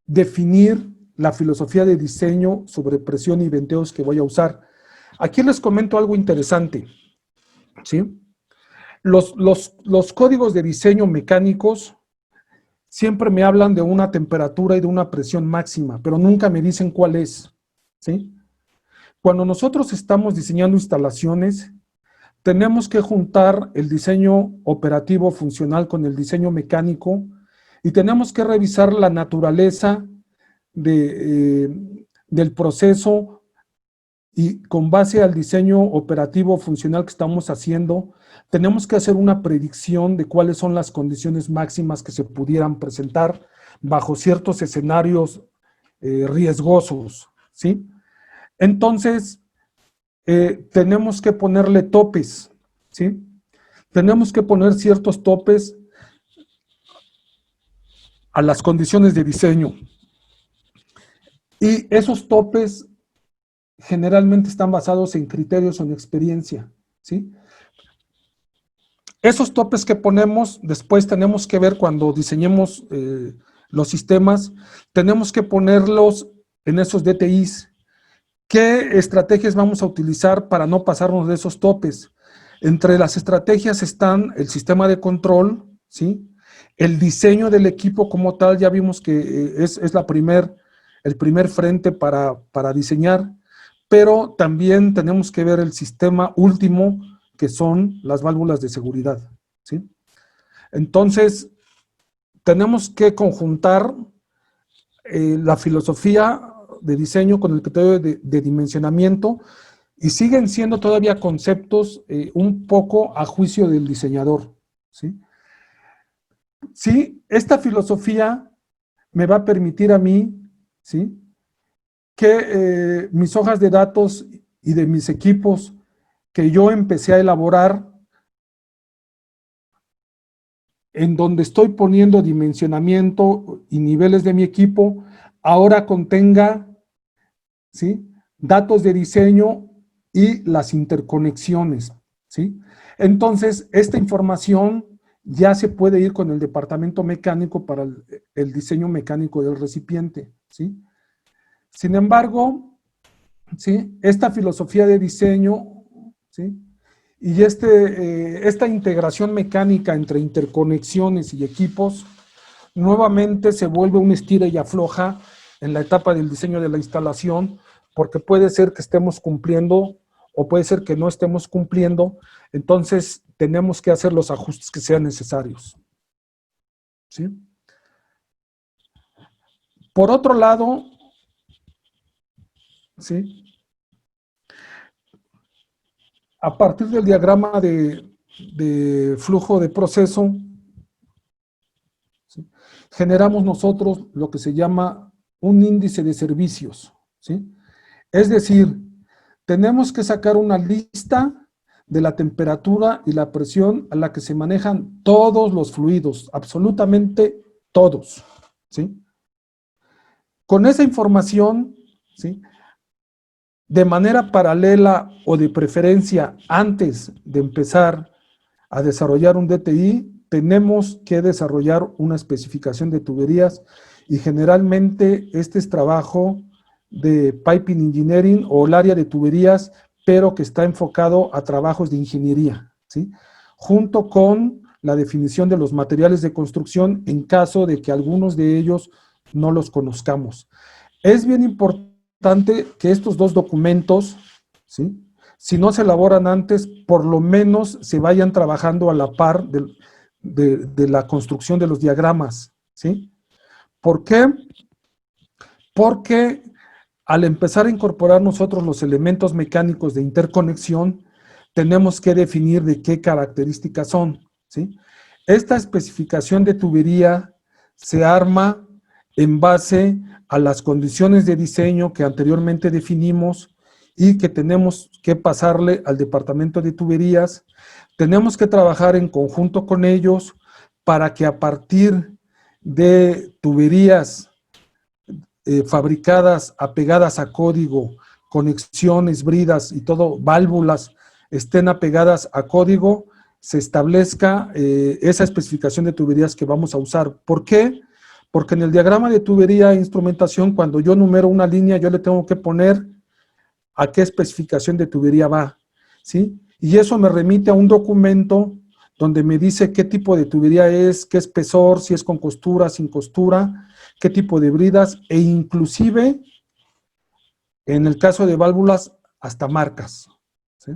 definir la filosofía de diseño sobre presión y venteos que voy a usar. Aquí les comento algo interesante, ¿sí? Los códigos de diseño mecánicos siempre me hablan de una temperatura y de una presión máxima, pero nunca me dicen cuál es, ¿sí? Cuando nosotros estamos diseñando instalaciones, tenemos que juntar el diseño operativo funcional con el diseño mecánico y tenemos que revisar la naturaleza del proceso y con base al diseño operativo funcional que estamos haciendo, tenemos que hacer una predicción de cuáles son las condiciones máximas que se pudieran presentar bajo ciertos escenarios riesgosos, ¿sí? Entonces, tenemos que ponerle topes, ¿sí? Tenemos que poner ciertos topes a las condiciones de diseño. Y esos topes generalmente están basados en criterios o en experiencia, ¿sí? Esos topes que ponemos, después tenemos que ver cuando diseñemos los sistemas, tenemos que ponerlos en esos DTIs. ¿Qué estrategias vamos a utilizar para no pasarnos de esos topes? Entre las estrategias están el sistema de control, ¿sí? El diseño del equipo como tal, ya vimos que es el primer frente para diseñar, pero también tenemos que ver el sistema último, que son las válvulas de seguridad, ¿sí? Entonces, tenemos que conjuntar la filosofía de diseño con el criterio de dimensionamiento, y siguen siendo todavía conceptos un poco a juicio del diseñador, ¿sí? Sí, esta filosofía me va a permitir a mí, ¿sí?, que mis hojas de datos y de mis equipos que yo empecé a elaborar, en donde estoy poniendo dimensionamiento y niveles de mi equipo, ahora contenga, ¿sí?, datos de diseño y las interconexiones, ¿sí? Entonces, esta información ya se puede ir con el departamento mecánico para el diseño mecánico del recipiente, ¿sí? Sin embargo, ¿sí?, esta filosofía de diseño, ¿sí?, y esta integración mecánica entre interconexiones y equipos, nuevamente se vuelve un estira y afloja en la etapa del diseño de la instalación, porque puede ser que estemos cumpliendo o puede ser que no estemos cumpliendo, entonces tenemos que hacer los ajustes que sean necesarios, ¿sí? Por otro lado, ¿sí?, a partir del diagrama de flujo de proceso, ¿sí?, generamos nosotros lo que se llama un índice de servicios, ¿sí? Es decir, tenemos que sacar una lista de la temperatura y la presión a la que se manejan todos los fluidos, absolutamente todos, ¿sí? Con esa información, ¿sí?, de manera paralela o de preferencia antes de empezar a desarrollar un DTI, tenemos que desarrollar una especificación de tuberías, y generalmente este es trabajo de Piping Engineering o el área de tuberías, pero que está enfocado a trabajos de ingeniería, ¿sí?, junto con la definición de los materiales de construcción en caso de que algunos de ellos no los conozcamos. Es bien importante que estos dos documentos, ¿sí?, si no se elaboran antes, por lo menos se vayan trabajando a la par de la construcción de los diagramas, ¿sí? ¿Por qué? Porque al empezar a incorporar nosotros los elementos mecánicos de interconexión, tenemos que definir de qué características son, ¿sí? Esta especificación de tubería se arma en base a las condiciones de diseño que anteriormente definimos y que tenemos que pasarle al departamento de tuberías. Tenemos que trabajar en conjunto con ellos para que a partir de tuberías fabricadas apegadas a código, conexiones, bridas y todo, válvulas, estén apegadas a código, se establezca esa especificación de tuberías que vamos a usar. ¿Por qué? Porque en el diagrama de tubería e instrumentación, cuando yo numero una línea, yo le tengo que poner a qué especificación de tubería va, ¿sí? Y eso me remite a un documento donde me dice qué tipo de tubería es, qué espesor, si es con costura, sin costura, qué tipo de bridas, e inclusive, en el caso de válvulas, hasta marcas, ¿sí?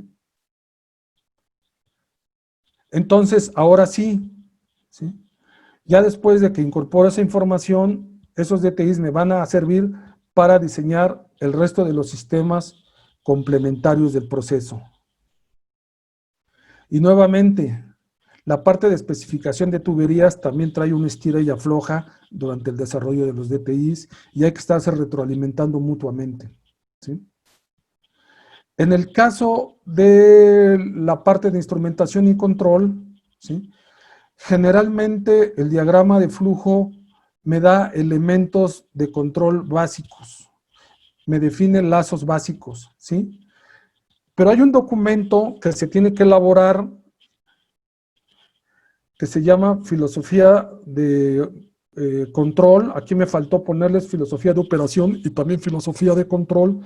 Entonces, ahora sí, ¿sí?, ya después de que incorporo esa información, esos DTIs me van a servir para diseñar el resto de los sistemas complementarios del proceso. Y nuevamente, la parte de especificación de tuberías también trae un estira y afloja durante el desarrollo de los DTIs, y hay que estarse retroalimentando mutuamente, ¿sí? En el caso de la parte de instrumentación y control, ¿sí?, generalmente el diagrama de flujo me da elementos de control básicos, me define lazos básicos, ¿sí? Pero hay un documento que se tiene que elaborar que se llama filosofía de control. Aquí me faltó ponerles filosofía de operación y también filosofía de control,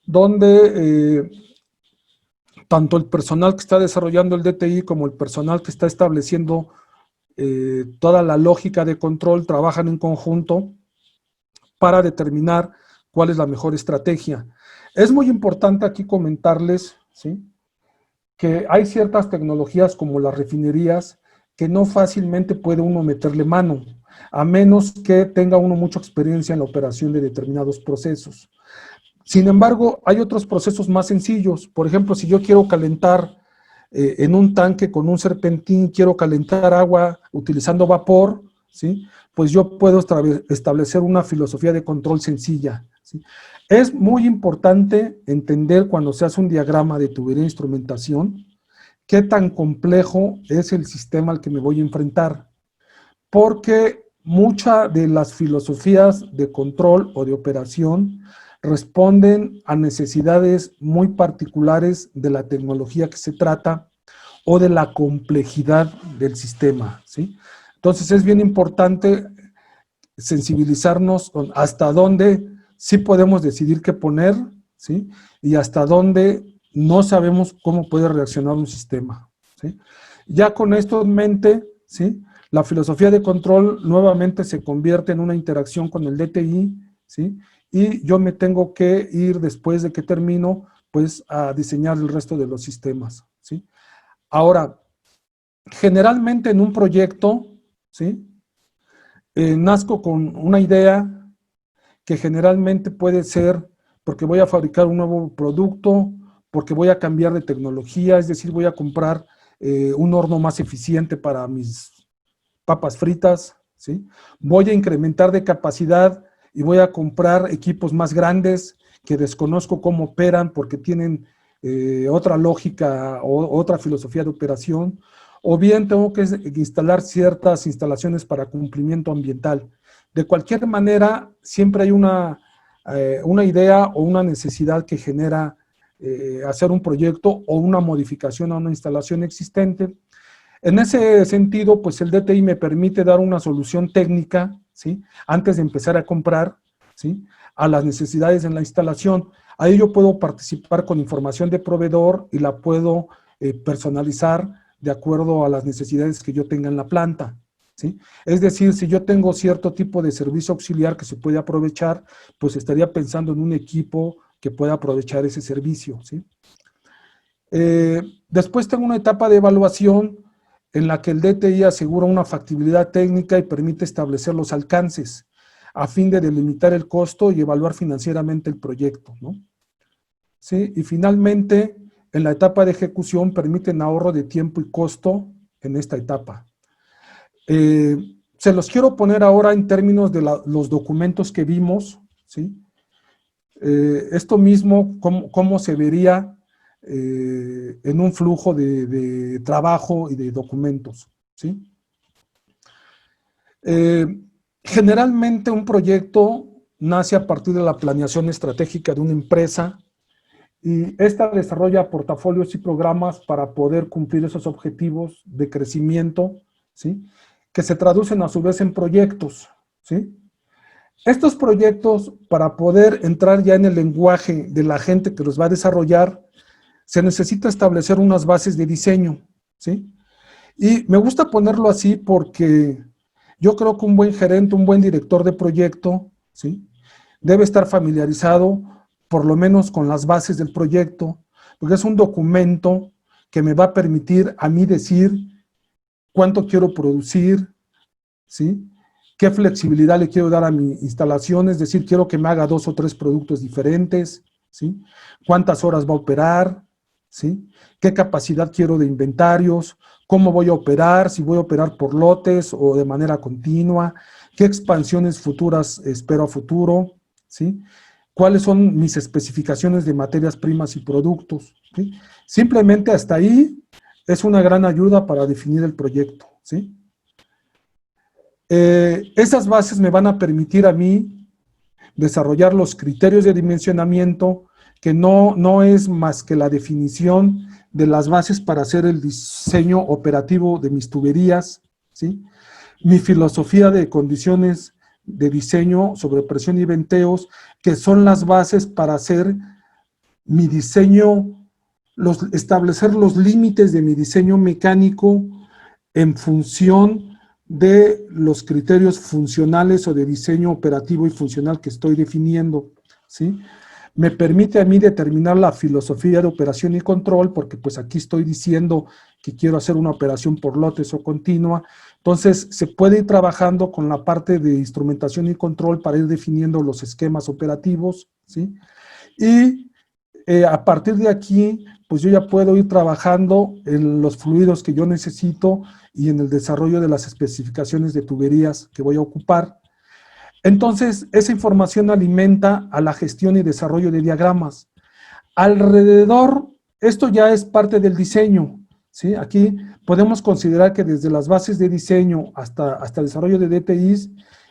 donde tanto el personal que está desarrollando el DTI como el personal que está estableciendo toda la lógica de control trabajan en conjunto para determinar cuál es la mejor estrategia. Es muy importante aquí comentarles, ¿sí?, que hay ciertas tecnologías como las refinerías que no fácilmente puede uno meterle mano, a menos que tenga uno mucha experiencia en la operación de determinados procesos. Sin embargo, hay otros procesos más sencillos. Por ejemplo, si yo quiero calentar en un tanque con un serpentín, quiero calentar agua utilizando vapor, ¿sí?, pues yo puedo establecer una filosofía de control sencilla, ¿sí? Es muy importante entender cuando se hace un diagrama de tubería de instrumentación qué tan complejo es el sistema al que me voy a enfrentar, porque muchas de las filosofías de control o de operación responden a necesidades muy particulares de la tecnología que se trata o de la complejidad del sistema, ¿sí? Entonces es bien importante sensibilizarnos con hasta dónde sí podemos decidir qué poner, ¿sí?, y hasta dónde no sabemos cómo puede reaccionar un sistema, ¿sí? Ya con esto en mente, ¿sí?, la filosofía de control nuevamente se convierte en una interacción con el DTI, ¿sí?, y yo me tengo que ir después de que termino, pues, a diseñar el resto de los sistemas, ¿sí? Ahora, generalmente en un proyecto, ¿sí?, nazco con una idea que generalmente puede ser porque voy a fabricar un nuevo producto, porque voy a cambiar de tecnología, es decir, voy a comprar un horno más eficiente para mis papas fritas, ¿sí? Voy a incrementar de capacidad y voy a comprar equipos más grandes que desconozco cómo operan porque tienen otra lógica o otra filosofía de operación, o bien tengo que instalar ciertas instalaciones para cumplimiento ambiental. De cualquier manera, siempre hay una idea o una necesidad que genera hacer un proyecto o una modificación a una instalación existente. En ese sentido, pues el DTI me permite dar una solución técnica, ¿sí?, antes de empezar a comprar, ¿sí?, a las necesidades en la instalación. Ahí yo puedo participar con información de proveedor y la puedo personalizar de acuerdo a las necesidades que yo tenga en la planta, ¿sí? Es decir, si yo tengo cierto tipo de servicio auxiliar que se puede aprovechar, pues estaría pensando en un equipo que pueda aprovechar ese servicio, ¿sí? Después tengo una etapa de evaluación en la que el DTI asegura una factibilidad técnica y permite establecer los alcances a fin de delimitar el costo y evaluar financieramente el proyecto, ¿no? ¿Sí? Y finalmente, en la etapa de ejecución permiten ahorro de tiempo y costo en esta etapa. Se los quiero poner ahora en términos de los documentos que vimos, ¿sí? Esto mismo, cómo se vería en un flujo de trabajo y de documentos, ¿sí? Generalmente un proyecto nace a partir de la planeación estratégica de una empresa y esta desarrolla portafolios y programas para poder cumplir esos objetivos de crecimiento, ¿sí?, que se traducen a su vez en proyectos, ¿sí? Estos proyectos, para poder entrar ya en el lenguaje de la gente que los va a desarrollar, se necesita establecer unas bases de diseño, ¿sí? Y me gusta ponerlo así porque yo creo que un buen gerente, un buen director de proyecto, ¿sí?, debe estar familiarizado por lo menos con las bases del proyecto, porque es un documento que me va a permitir a mí decir cuánto quiero producir, ¿sí?, qué flexibilidad le quiero dar a mi instalación, es decir, quiero que me haga 2 o 3 productos diferentes, ¿sí?, cuántas horas va a operar, ¿sí?, qué capacidad quiero de inventarios, cómo voy a operar, si voy a operar por lotes o de manera continua, qué expansiones futuras espero a futuro, ¿sí?, cuáles son mis especificaciones de materias primas y productos, ¿sí? Simplemente hasta ahí es una gran ayuda para definir el proyecto, ¿sí? Esas bases me van a permitir a mí desarrollar los criterios de dimensionamiento, que no es más que la definición de las bases para hacer el diseño operativo de mis tuberías, ¿sí? Mi filosofía de condiciones de diseño sobre presión y venteos, que son las bases para hacer mi diseño, establecer los límites de mi diseño mecánico en función de los criterios funcionales o de diseño operativo y funcional que estoy definiendo, ¿sí? Me permite a mí determinar la filosofía de operación y control, porque pues aquí estoy diciendo que quiero hacer una operación por lotes o continua. Entonces se puede ir trabajando con la parte de instrumentación y control para ir definiendo los esquemas operativos, ¿sí? Y a partir de aquí, pues yo ya puedo ir trabajando en los fluidos que yo necesito y en el desarrollo de las especificaciones de tuberías que voy a ocupar. Entonces, esa información alimenta a la gestión y desarrollo de diagramas. Alrededor, esto ya es parte del diseño, ¿sí? Aquí podemos considerar que desde las bases de diseño hasta el desarrollo de DTIs,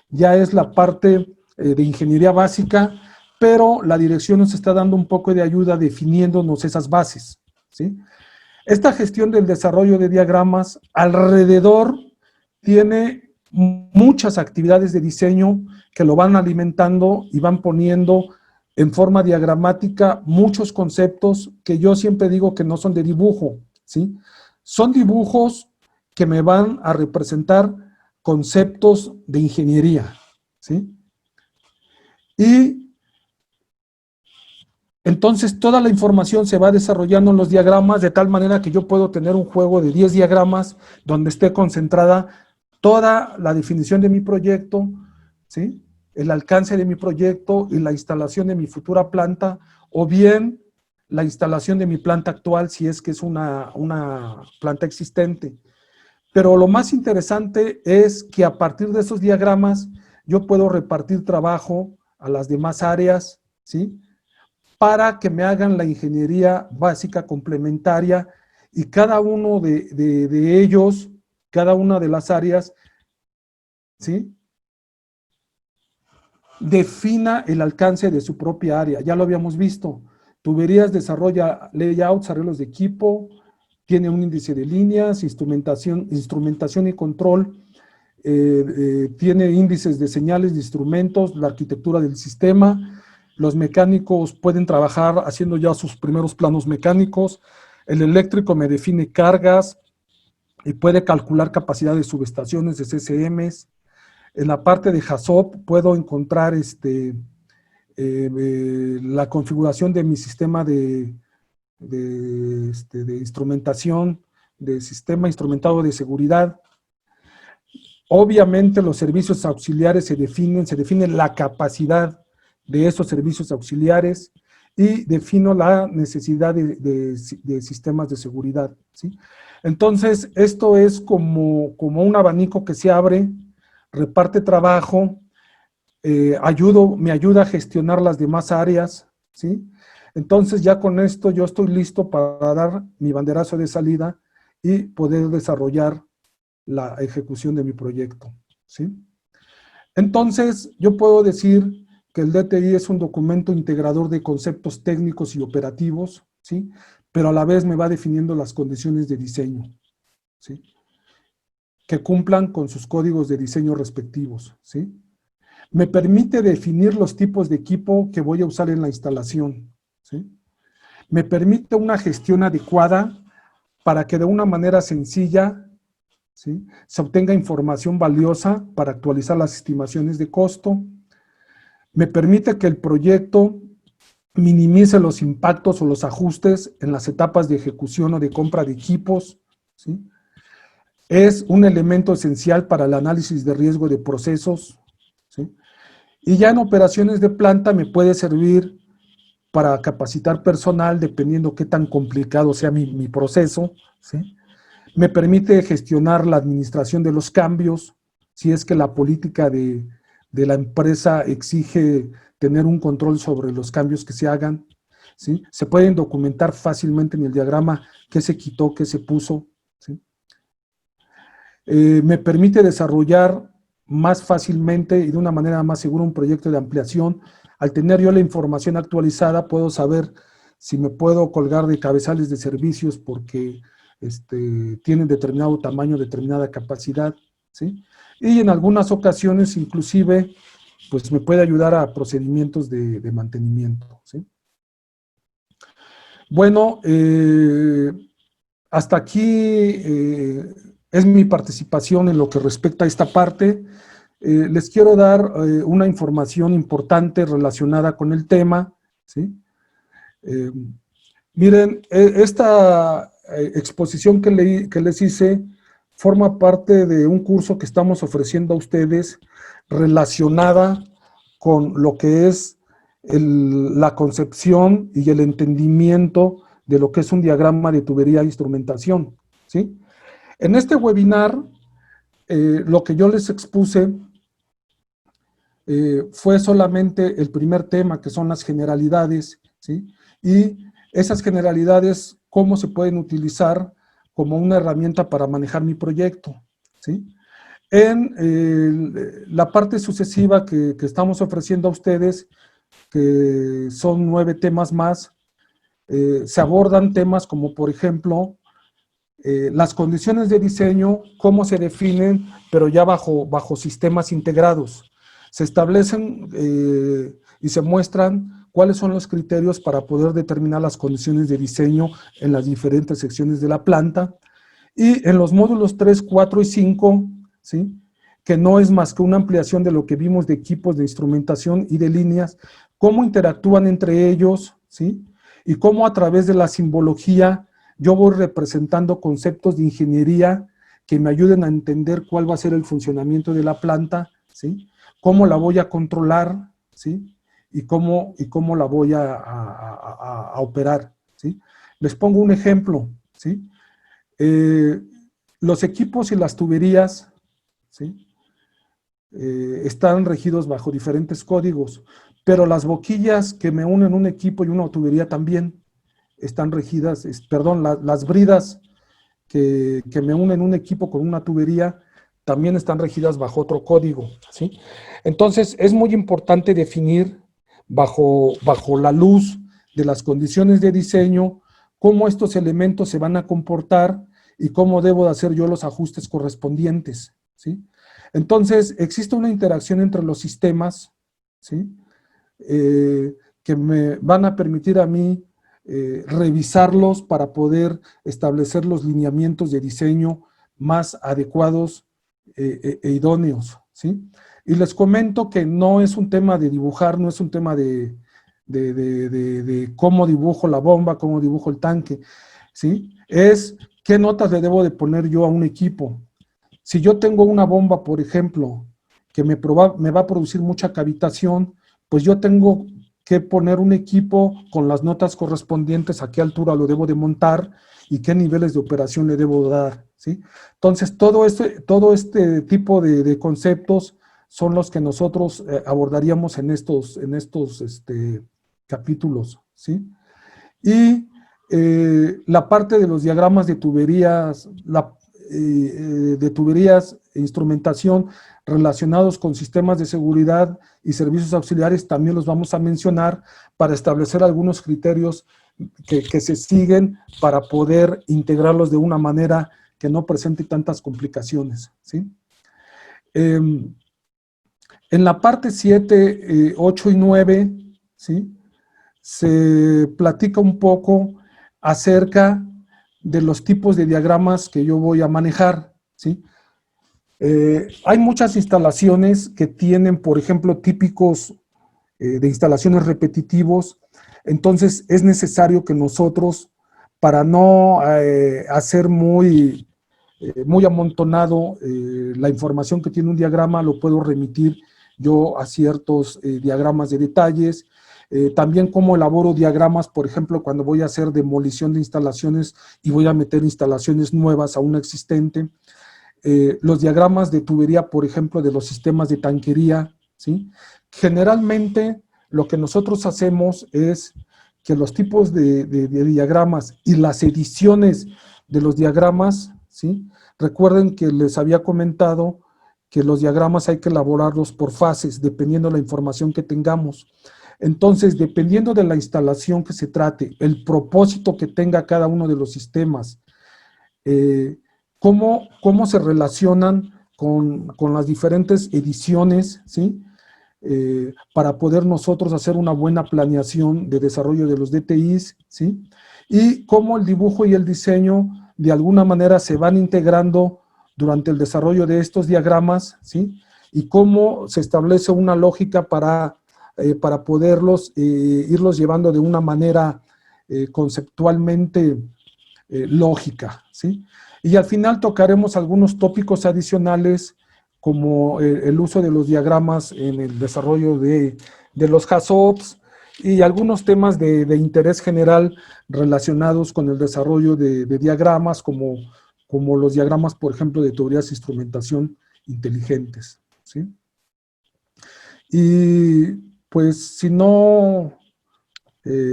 ya es la parte de ingeniería básica, pero la dirección nos está dando un poco de ayuda definiéndonos esas bases, ¿sí? Esta gestión del desarrollo de diagramas alrededor tiene muchas actividades de diseño que lo van alimentando y van poniendo en forma diagramática muchos conceptos que yo siempre digo que no son de dibujo, ¿sí? Son dibujos que me van a representar conceptos de ingeniería, ¿sí? Y entonces toda la información se va desarrollando en los diagramas de tal manera que yo puedo tener un juego de 10 diagramas donde esté concentrada toda la definición de mi proyecto, ¿sí? El alcance de mi proyecto y la instalación de mi futura planta, o bien la instalación de mi planta actual si es que es una planta existente. Pero lo más interesante es que a partir de esos diagramas yo puedo repartir trabajo a las demás áreas, ¿sí? Para que me hagan la ingeniería básica complementaria y cada uno de ellos, cada una de las áreas, ¿sí? Defina el alcance de su propia área. Ya lo habíamos visto. Tuberías desarrolla layouts, arreglos de equipo, tiene un índice de líneas, instrumentación y control, tiene índices de señales de instrumentos, la arquitectura del sistema. Los mecánicos pueden trabajar haciendo ya sus primeros planos mecánicos. El eléctrico me define cargas y puede calcular capacidad de subestaciones, de CCMs. En la parte de HACCP puedo encontrar la configuración de mi sistema de instrumentación, de sistema instrumentado de seguridad. Obviamente los servicios auxiliares se define la capacidad de esos servicios auxiliares y defino la necesidad de sistemas de seguridad, ¿sí? Entonces, esto es como un abanico que se abre, reparte trabajo, me ayuda a gestionar las demás áreas, ¿sí? Entonces, ya con esto yo estoy listo para dar mi banderazo de salida y poder desarrollar la ejecución de mi proyecto, ¿sí? Entonces, yo puedo decir que el DTI es un documento integrador de conceptos técnicos y operativos, ¿sí? Pero a la vez me va definiendo las condiciones de diseño, ¿sí? Que cumplan con sus códigos de diseño respectivos, ¿sí? Me permite definir los tipos de equipo que voy a usar en la instalación, ¿sí? Me permite una gestión adecuada para que de una manera sencilla, ¿sí?, se obtenga información valiosa para actualizar las estimaciones de costo. Me permite que el proyecto minimice los impactos o los ajustes en las etapas de ejecución o de compra de equipos, ¿sí? Es un elemento esencial para el análisis de riesgo de procesos, ¿sí? Y ya en operaciones de planta me puede servir para capacitar personal dependiendo qué tan complicado sea mi proceso, ¿sí? Me permite gestionar la administración de los cambios, si es que la política de la empresa exige tener un control sobre los cambios que se hagan, ¿sí? Se pueden documentar fácilmente en el diagrama qué se quitó, qué se puso, ¿sí? Me permite desarrollar más fácilmente y de una manera más segura un proyecto de ampliación. Al tener yo la información actualizada, puedo saber si me puedo colgar de cabezales de servicios porque tienen determinado tamaño, determinada capacidad, ¿sí? Y en algunas ocasiones, inclusive, pues me puede ayudar a procedimientos de mantenimiento, ¿sí? Bueno, hasta aquí es mi participación en lo que respecta a esta parte. Les quiero dar una información importante relacionada con el tema, ¿sí? Miren, esta exposición que les hice forma parte de un curso que estamos ofreciendo a ustedes relacionada con lo que es la concepción y el entendimiento de lo que es un diagrama de tubería e instrumentación, ¿sí? En este webinar, lo que yo les expuse fue solamente el primer tema, que son las generalidades, ¿sí? Y esas generalidades, cómo se pueden utilizar como una herramienta para manejar mi proyecto, ¿sí? En la parte sucesiva que estamos ofreciendo a ustedes, que son 9 temas más, se abordan temas como, por ejemplo, las condiciones de diseño, cómo se definen, pero ya bajo sistemas integrados. Se establecen y se muestran cuáles son los criterios para poder determinar las condiciones de diseño en las diferentes secciones de la planta. Y en los módulos 3, 4 y 5, ¿sí?, que no es más que una ampliación de lo que vimos de equipos de instrumentación y de líneas, cómo interactúan entre ellos, ¿sí?, y cómo a través de la simbología yo voy representando conceptos de ingeniería que me ayuden a entender cuál va a ser el funcionamiento de la planta, ¿sí?, cómo la voy a controlar, ¿sí?, y cómo la voy a operar, ¿sí? Les pongo un ejemplo, ¿sí? Los equipos y las tuberías, ¿sí?, están regidos bajo diferentes códigos, pero las boquillas que me unen un equipo y una tubería también están regidas, perdón, las bridas que me unen un equipo con una tubería también están regidas bajo otro código, ¿sí? Entonces, es muy importante definir bajo la luz de las condiciones de diseño cómo estos elementos se van a comportar y cómo debo de hacer yo los ajustes correspondientes, ¿sí? Entonces, existe una interacción entre los sistemas, ¿sí?, que me van a permitir a mí revisarlos para poder establecer los lineamientos de diseño más adecuados e idóneos, ¿sí? Y les comento que no es un tema de dibujar, no es un tema de cómo dibujo la bomba, cómo dibujo el tanque, ¿sí? Es qué notas le debo de poner yo a un equipo. Si yo tengo una bomba, por ejemplo, que me va a producir mucha cavitación, pues yo tengo que poner un equipo con las notas correspondientes, a qué altura lo debo de montar y qué niveles de operación le debo dar, ¿sí? Entonces, todo este tipo de conceptos son los que nosotros abordaríamos en estos capítulos, ¿sí? Y la parte de los diagramas de tuberías, e instrumentación relacionados con sistemas de seguridad y servicios auxiliares, también los vamos a mencionar para establecer algunos criterios que se siguen para poder integrarlos de una manera que no presente tantas complicaciones, ¿sí? En la parte 7, 8 y 9, ¿sí?, se platica un poco acerca de los tipos de diagramas que yo voy a manejar, ¿sí? Hay muchas instalaciones que tienen, por ejemplo, típicos de instalaciones repetitivos, entonces es necesario que nosotros, para no hacer muy amontonado la información que tiene un diagrama, lo puedo remitir yo a ciertos diagramas de detalles. También cómo elaboro diagramas, por ejemplo, cuando voy a hacer demolición de instalaciones y voy a meter instalaciones nuevas a una existente. Los diagramas de tubería, por ejemplo, de los sistemas de tanquería, ¿sí? Generalmente, lo que nosotros hacemos es que los tipos de diagramas y las ediciones de los diagramas, ¿sí? Recuerden que les había comentado que los diagramas hay que elaborarlos por fases, dependiendo de la información que tengamos. Entonces, dependiendo de la instalación que se trate, el propósito que tenga cada uno de los sistemas, cómo se relacionan con las diferentes ediciones, ¿sí? Para poder nosotros hacer una buena planeación de desarrollo de los DTIs, ¿sí? Y cómo el dibujo y el diseño de alguna manera se van integrando durante el desarrollo de estos diagramas, ¿sí? Y cómo se establece una lógica para poderlos irlos llevando de una manera conceptualmente lógica, ¿sí? Y al final tocaremos algunos tópicos adicionales como el uso de los diagramas en el desarrollo de los HACCPs y algunos temas de interés general relacionados con el desarrollo de diagramas como los diagramas, por ejemplo, de teorías de instrumentación inteligentes, ¿sí? Y pues si no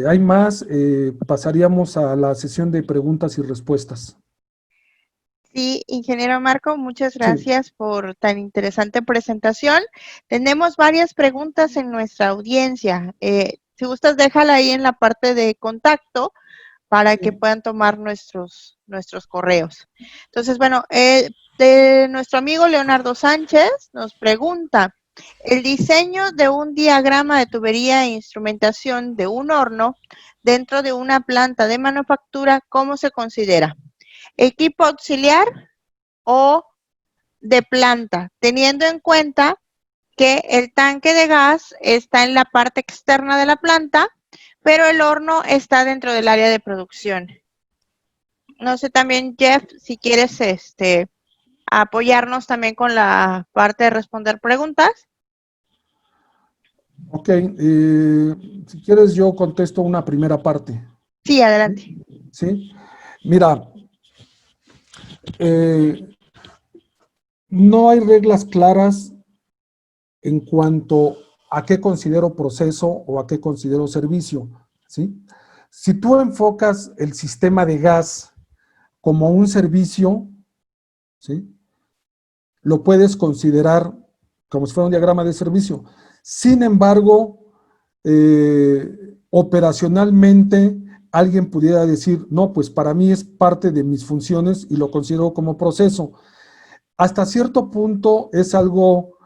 hay más, pasaríamos a la sesión de preguntas y respuestas.
Sí, ingeniero Marco, muchas
Sí.
gracias por tan interesante presentación. Tenemos varias preguntas en nuestra audiencia. Si gustas, déjala ahí en la parte de contacto para que puedan tomar nuestros correos. Entonces, bueno, de nuestro amigo Leonardo Sánchez nos pregunta, el diseño de un diagrama de tubería e instrumentación de un horno dentro de una planta de manufactura, ¿cómo se considera? ¿Equipo auxiliar o de planta? Teniendo en cuenta que el tanque de gas está en la parte externa de la planta, pero el horno está dentro del área de producción. No sé también, Jeff, si quieres apoyarnos también con la parte de responder preguntas.
Ok, si quieres yo contesto una primera parte.
Sí, adelante.
¿Sí? Mira, no hay reglas claras en cuanto a qué considero proceso o a qué considero servicio, ¿sí? Si tú enfocas el sistema de gas como un servicio, ¿sí? Lo puedes considerar como si fuera un diagrama de servicio. Sin embargo, operacionalmente alguien pudiera decir, no, pues para mí es parte de mis funciones y lo considero como proceso. Hasta cierto punto es algo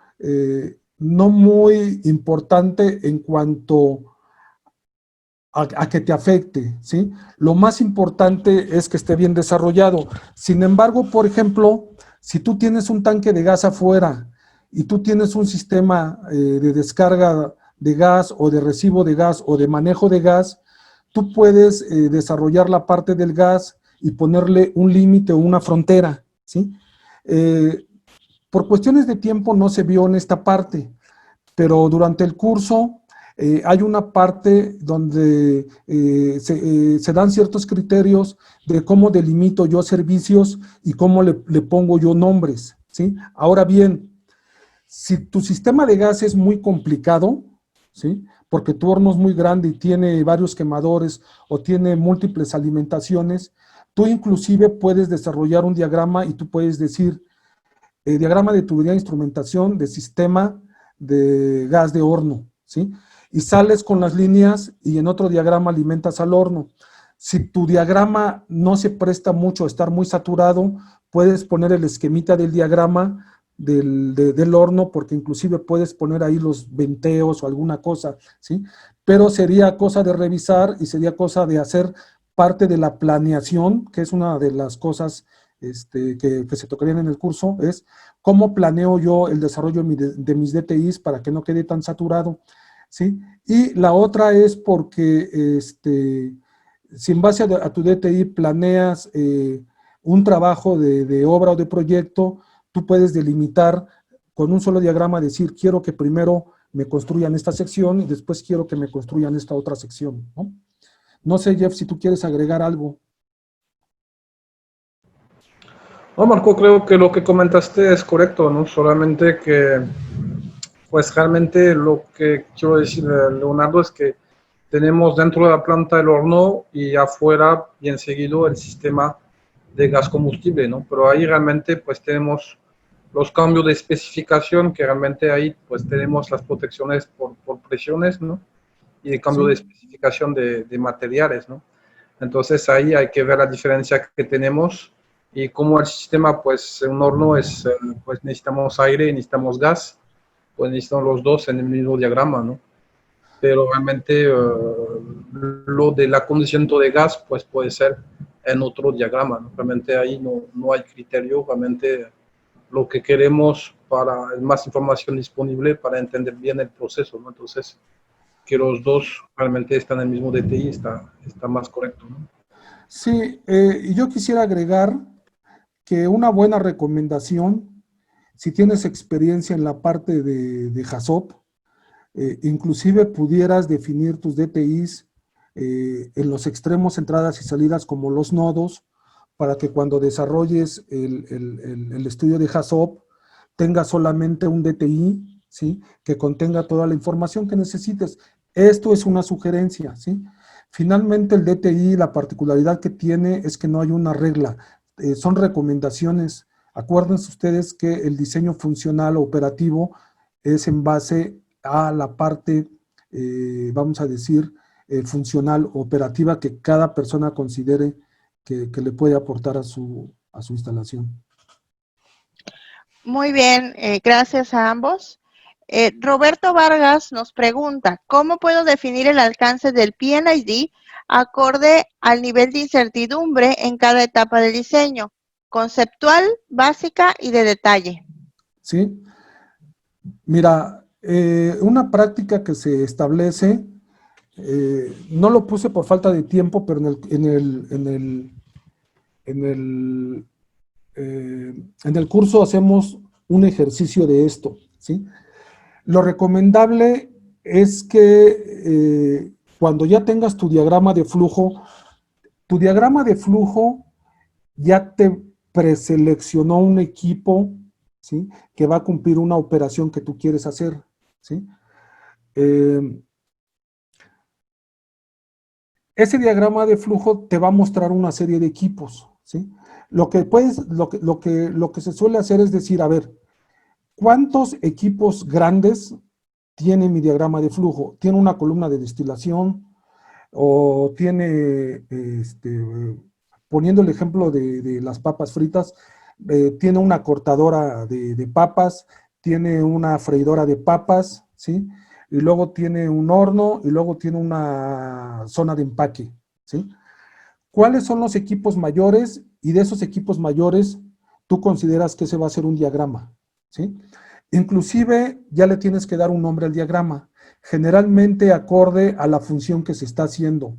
no muy importante en cuanto a que te afecte, ¿sí? Lo más importante es que esté bien desarrollado. Sin embargo, por ejemplo, si tú tienes un tanque de gas afuera y tú tienes un sistema de descarga de gas o de recibo de gas o de manejo de gas, tú puedes desarrollar la parte del gas y ponerle un límite o una frontera, ¿sí? Por cuestiones de tiempo no se vio en esta parte, pero durante el curso hay una parte donde se dan ciertos criterios de cómo delimito yo servicios y cómo le pongo yo nombres, ¿sí? Ahora bien, si tu sistema de gas es muy complicado, ¿sí? Porque tu horno es muy grande y tiene varios quemadores o tiene múltiples alimentaciones, tú inclusive puedes desarrollar un diagrama y tú puedes decir, diagrama de tubería de instrumentación de sistema de gas de horno, ¿sí? Y sales con las líneas y en otro diagrama alimentas al horno. Si tu diagrama no se presta mucho a estar muy saturado, puedes poner el esquemita del diagrama del horno, porque inclusive puedes poner ahí los venteos o alguna cosa, ¿sí? Pero sería cosa de revisar y sería cosa de hacer parte de la planeación, que es una de las cosas que se tocarían en el curso, es cómo planeo yo el desarrollo de mis DTIs para que no quede tan saturado, ¿sí? Y la otra es porque si en base a tu DTI planeas un trabajo de obra o de proyecto, tú puedes delimitar con un solo diagrama, decir, quiero que primero me construyan esta sección y después quiero que me construyan esta otra sección, ¿no? No sé, Jeff, si tú quieres agregar algo.
No, Marco, creo que lo que comentaste es correcto, ¿no? Solamente que, pues realmente lo que quiero decir, Leonardo, es que tenemos dentro de la planta el horno y afuera, bien seguido, el sistema de gas combustible, ¿no? Pero ahí realmente, pues tenemos los cambios de especificación, que realmente ahí, pues tenemos las protecciones por presiones, ¿no? Y el cambio de especificación de materiales, ¿no? Entonces ahí hay que ver la diferencia que tenemos Y como el sistema, pues un horno es, pues necesitamos aire y necesitamos gas, pues necesitamos los dos en el mismo diagrama, ¿no? Pero realmente lo del acondicionamiento de gas, pues puede ser en otro diagrama, ¿no? Realmente ahí no hay criterio, realmente lo que queremos para más información disponible para entender bien el proceso, ¿no? Entonces, que los dos realmente están en el mismo DTI está más correcto, ¿no?
Sí, y yo quisiera agregar que una buena recomendación, si tienes experiencia en la parte de HACCP, inclusive pudieras definir tus DTIs en los extremos, entradas y salidas como los nodos, para que cuando desarrolles el estudio de HACCP tenga solamente un DTI, ¿sí? Que contenga toda la información que necesites. Esto es una sugerencia, ¿sí? Finalmente el DTI, la particularidad que tiene es que no hay una regla, son recomendaciones. Acuérdense ustedes que el diseño funcional o operativo es en base a la parte, vamos a decir, funcional, operativa, que cada persona considere que le puede aportar a su instalación.
Muy bien, gracias a ambos. Roberto Vargas nos pregunta, ¿cómo puedo definir el alcance del PNID acorde al nivel de incertidumbre en cada etapa del diseño? Conceptual, básica y de detalle.
Sí, mira, una práctica que se establece, no lo puse por falta de tiempo, pero en el curso hacemos un ejercicio de esto, ¿sí? Lo recomendable es que cuando ya tengas tu diagrama de flujo ya te preseleccionó un equipo, ¿sí? Que va a cumplir una operación que tú quieres hacer, ¿sí? Ese diagrama de flujo te va a mostrar una serie de equipos, ¿sí? Lo que se suele hacer es decir, a ver, ¿cuántos equipos grandes tiene mi diagrama de flujo? ¿Tiene una columna de destilación? ¿O tiene, poniendo el ejemplo de las papas fritas, tiene una cortadora de papas, tiene una freidora de papas, ¿sí? Y luego tiene un horno y luego tiene una zona de empaque, ¿sí? ¿Cuáles son los equipos mayores? Y de esos equipos mayores, tú consideras que ese va a ser un diagrama, ¿sí? Inclusive ya le tienes que dar un nombre al diagrama, generalmente acorde a la función que se está haciendo.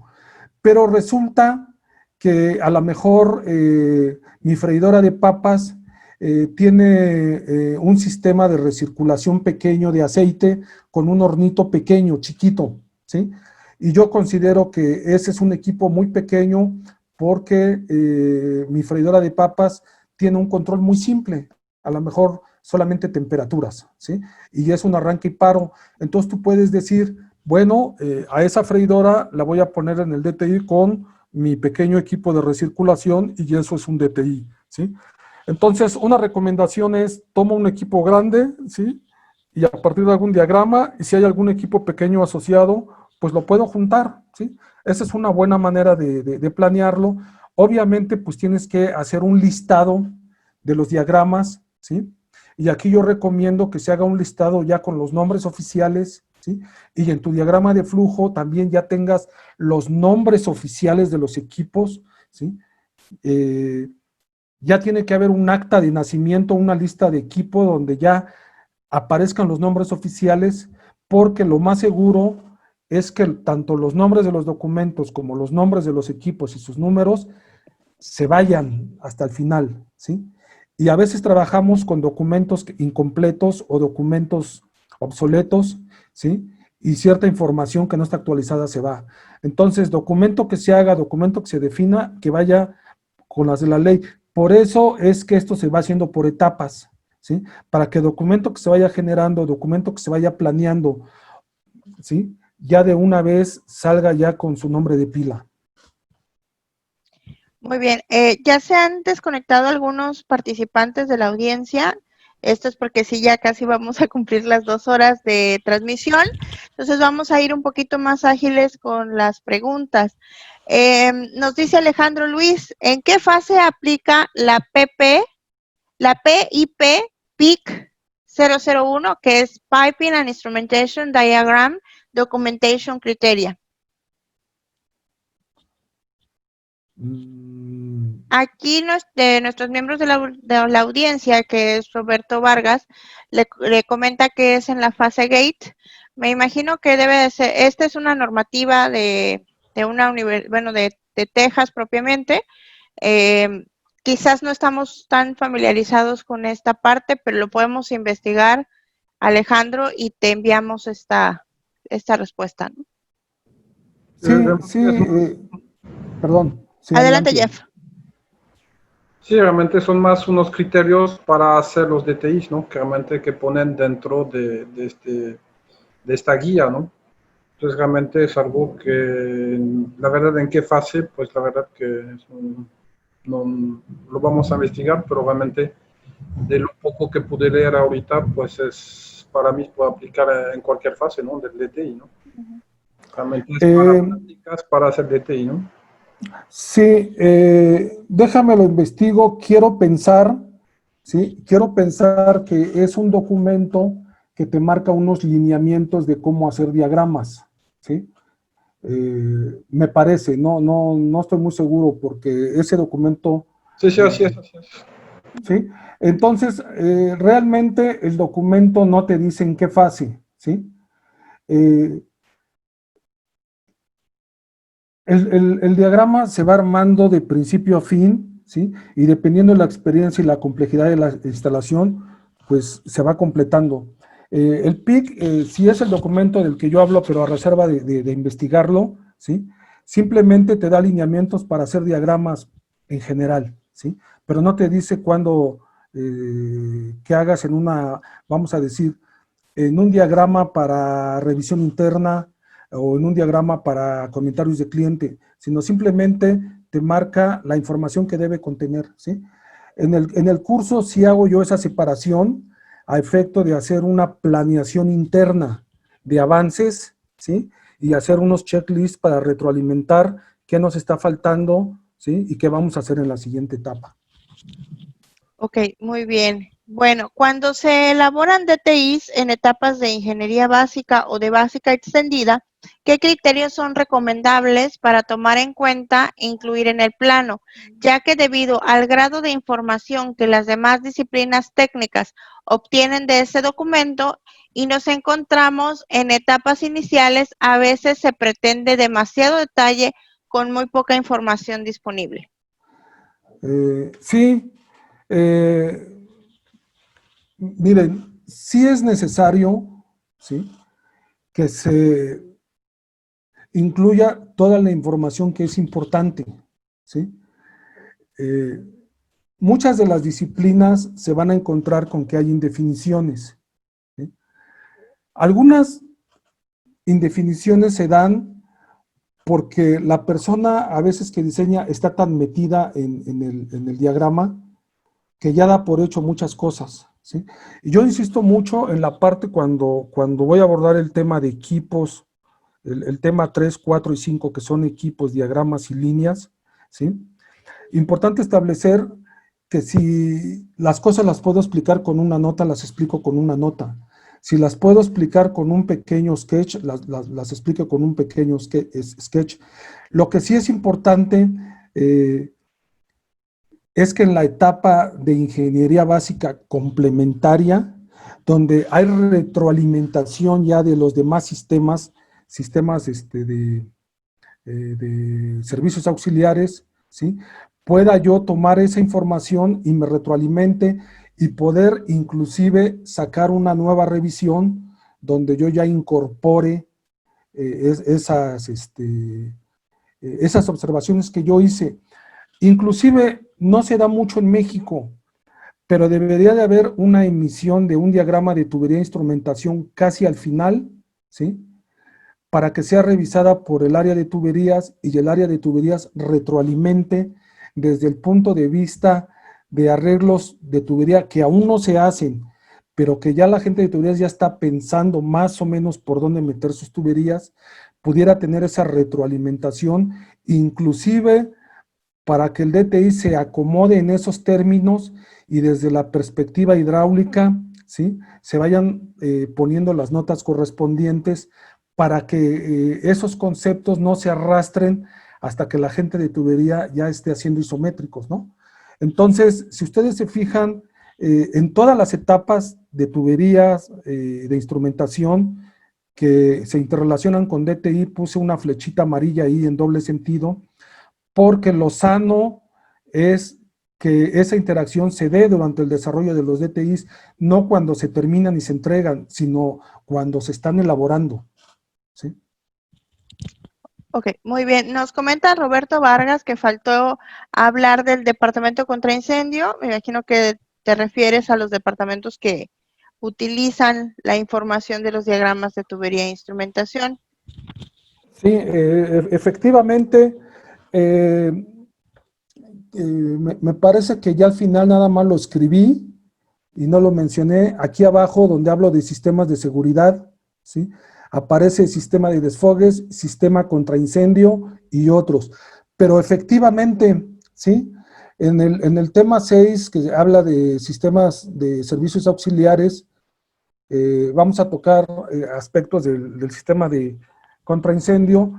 Pero resulta que a lo mejor mi freidora de papas tiene un sistema de recirculación pequeño de aceite con un hornito pequeño, chiquito, ¿sí? Y yo considero que ese es un equipo muy pequeño porque mi freidora de papas tiene un control muy simple, a lo mejor solamente temperaturas, ¿sí? Y es un arranque y paro. Entonces tú puedes decir, bueno, a esa freidora la voy a poner en el DTI con mi pequeño equipo de recirculación y eso es un DTI, ¿sí? Entonces, una recomendación es, toma un equipo grande, ¿sí? Y a partir de algún diagrama, y si hay algún equipo pequeño asociado, pues lo puedo juntar, ¿sí? Esa es una buena manera de planearlo. Obviamente, pues tienes que hacer un listado de los diagramas, ¿sí? Y aquí yo recomiendo que se haga un listado ya con los nombres oficiales, ¿sí? Y en tu diagrama de flujo también ya tengas los nombres oficiales de los equipos, ¿sí? Ya tiene que haber un acta de nacimiento, una lista de equipo donde ya aparezcan los nombres oficiales, porque lo más seguro es que tanto los nombres de los documentos como los nombres de los equipos y sus números se vayan hasta el final, ¿sí? Y a veces trabajamos con documentos incompletos o documentos obsoletos, ¿sí? Y cierta información que no está actualizada se va. Entonces, documento que se haga, documento que se defina, que vaya con las de la ley. Por eso es que esto se va haciendo por etapas, ¿sí? Para que documento que se vaya generando, documento que se vaya planeando, ¿sí? Ya de una vez salga ya con su nombre de pila.
Muy bien, ya se han desconectado algunos participantes de la audiencia. Esto es porque sí, ya casi vamos a cumplir las 2 horas de transmisión. Entonces vamos a ir un poquito más ágiles con las preguntas. Nos dice Alejandro Luis, ¿en qué fase aplica la PIP PIC 001, que es Piping and Instrumentation Diagram Documentation Criteria? Aquí nuestros miembros de la audiencia, que es Roberto Vargas, le comenta que es en la fase GATE. Me imagino que debe de ser, esta es una normativa de una universidad, bueno, de Texas propiamente. Quizás no estamos tan familiarizados con esta parte, pero lo podemos investigar, Alejandro, y te enviamos esta respuesta, ¿no?
Perdón. Sí,
adelante, Jeff.
Sí, realmente son más unos criterios para hacer los DTIs, ¿no? Que realmente que ponen dentro de esta guía, ¿no? Entonces realmente es algo que, la verdad, en qué fase, pues la verdad que no lo vamos a investigar, pero realmente de lo poco que pude leer ahorita, pues es, para mí puede aplicar en cualquier fase, ¿no? Del DTI, ¿no? Realmente es para prácticas, para hacer DTI, ¿no?
Sí, déjame lo investigo. Quiero pensar, ¿sí? Quiero pensar que es un documento que te marca unos lineamientos de cómo hacer diagramas, ¿sí? Me parece, no estoy muy seguro porque ese documento...
Sí, así es.
¿Sí? Entonces, realmente el documento no te dice en qué fase, ¿sí? El diagrama se va armando de principio a fin, ¿sí? Y dependiendo de la experiencia y la complejidad de la instalación, pues se va completando. El PIC, sí es el documento del que yo hablo, pero a reserva de investigarlo, ¿sí? Simplemente te da lineamientos para hacer diagramas en general, ¿sí? Pero no te dice cuándo que hagas en una, vamos a decir, en un diagrama para revisión interna, o en un diagrama para comentarios de cliente, sino simplemente te marca la información que debe contener, ¿sí? En el curso sí hago yo esa separación a efecto de hacer una planeación interna de avances, ¿sí? Y hacer unos checklists para retroalimentar qué nos está faltando, ¿sí? Y qué vamos a hacer en la siguiente etapa.
Ok, muy bien. Bueno, cuando se elaboran DTIs en etapas de ingeniería básica o de básica extendida, ¿qué criterios son recomendables para tomar en cuenta e incluir en el plano? Ya que debido al grado de información que las demás disciplinas técnicas obtienen de ese documento y nos encontramos en etapas iniciales, a veces se pretende demasiado detalle con muy poca información disponible.
Sí. Miren, sí es necesario, ¿sí?, que se incluya toda la información que es importante, ¿sí? Muchas de las disciplinas se van a encontrar con que hay indefiniciones, ¿sí? Algunas indefiniciones se dan porque la persona a veces que diseña está tan metida en el diagrama que ya da por hecho muchas cosas, ¿sí? Y yo insisto mucho en la parte cuando voy a abordar el tema de equipos, el tema 3, 4 y 5, que son equipos, diagramas y líneas, ¿sí? Importante establecer que si las cosas las puedo explicar con una nota, las explico con una nota. Si las puedo explicar con un pequeño sketch, las explico con un pequeño sketch. Lo que sí es importante es que en la etapa de ingeniería básica complementaria, donde hay retroalimentación ya de los demás sistemas de servicios auxiliares, ¿sí?, pueda yo tomar esa información y me retroalimente y poder inclusive sacar una nueva revisión donde yo ya incorpore esas observaciones que yo hice. Inclusive no se da mucho en México, pero debería de haber una emisión de un diagrama de tubería de instrumentación casi al final, ¿sí?, para que sea revisada por el área de tuberías y el área de tuberías retroalimente desde el punto de vista de arreglos de tubería que aún no se hacen, pero que ya la gente de tuberías ya está pensando más o menos por dónde meter sus tuberías, pudiera tener esa retroalimentación, inclusive para que el DTI se acomode en esos términos y desde la perspectiva hidráulica, ¿sí?, se vayan poniendo las notas correspondientes para que esos conceptos no se arrastren hasta que la gente de tubería ya esté haciendo isométricos, ¿no? Entonces, si ustedes se fijan, en todas las etapas de tuberías, de instrumentación que se interrelacionan con DTI, puse una flechita amarilla ahí en doble sentido, porque lo sano es que esa interacción se dé durante el desarrollo de los DTIs, no cuando se terminan y se entregan, sino cuando se están elaborando, ¿sí?
Ok, muy bien. Nos comenta Roberto Vargas que faltó hablar del departamento contra incendio. Me imagino que te refieres a los departamentos que utilizan la información de los diagramas de tubería e instrumentación.
Sí, efectivamente, me parece que ya al final nada más lo escribí y no lo mencioné. Aquí abajo, donde hablo de sistemas de seguridad, ¿sí?, aparece sistema de desfogues, sistema contra incendio y otros. Pero efectivamente, ¿sí?, en el tema 6, que habla de sistemas de servicios auxiliares, vamos a tocar aspectos del sistema de contraincendio,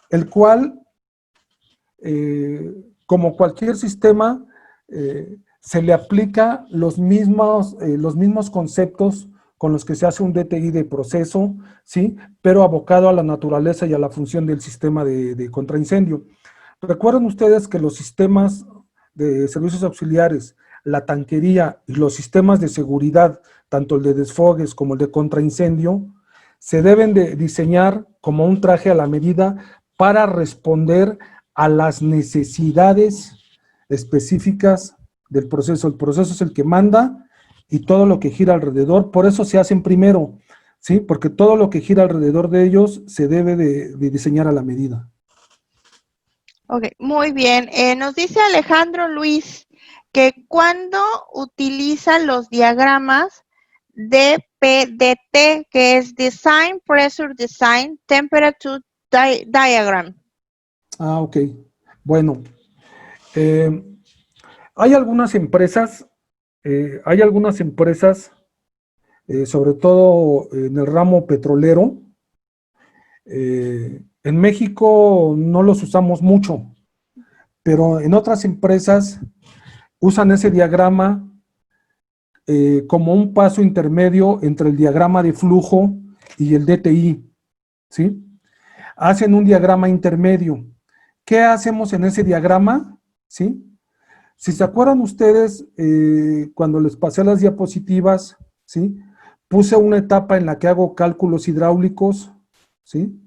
el cual, como cualquier sistema, se le aplica los mismos conceptos con los que se hace un DTI de proceso, ¿sí?, pero abocado a la naturaleza y a la función del sistema de contraincendio. Recuerden ustedes que los sistemas de servicios auxiliares, la tanquería y los sistemas de seguridad, tanto el de desfogues como el de contraincendio, se deben de diseñar como un traje a la medida para responder a las necesidades específicas del proceso. El proceso es el que manda y todo lo que gira alrededor, por eso se hacen primero, ¿sí?, porque todo lo que gira alrededor de ellos se debe de diseñar a la medida.
Ok, muy bien. Nos dice Alejandro Luis que cuando utiliza los diagramas de PDT, que es Design, Pressure Design, Temperature Diagram.
Ah, ok. Bueno, hay algunas empresas, sobre todo en el ramo petrolero. En México no los usamos mucho, pero en otras empresas usan ese diagrama como un paso intermedio entre el diagrama de flujo y el DTI, ¿sí? Hacen un diagrama intermedio. ¿Qué hacemos en ese diagrama? ¿Sí? Si se acuerdan ustedes, cuando les pasé las diapositivas, ¿sí?, puse una etapa en la que hago cálculos hidráulicos, ¿sí?,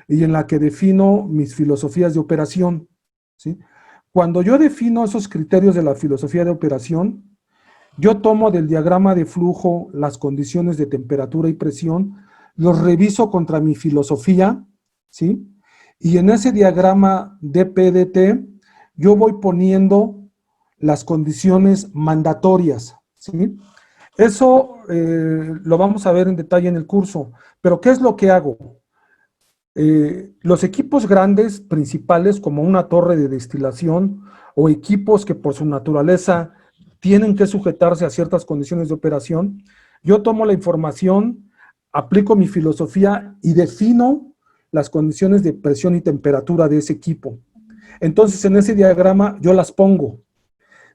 y en la que defino mis filosofías de operación, ¿sí? Cuando yo defino esos criterios de la filosofía de operación, yo tomo del diagrama de flujo las condiciones de temperatura y presión, los reviso contra mi filosofía, ¿sí?, y en ese diagrama de PDT yo voy poniendo las condiciones mandatorias, ¿sí? Eso lo vamos a ver en detalle en el curso, pero ¿qué es lo que hago? Los equipos grandes, principales, como una torre de destilación, o equipos que por su naturaleza tienen que sujetarse a ciertas condiciones de operación, yo tomo la información, aplico mi filosofía y defino las condiciones de presión y temperatura de ese equipo. Entonces, en ese diagrama yo las pongo.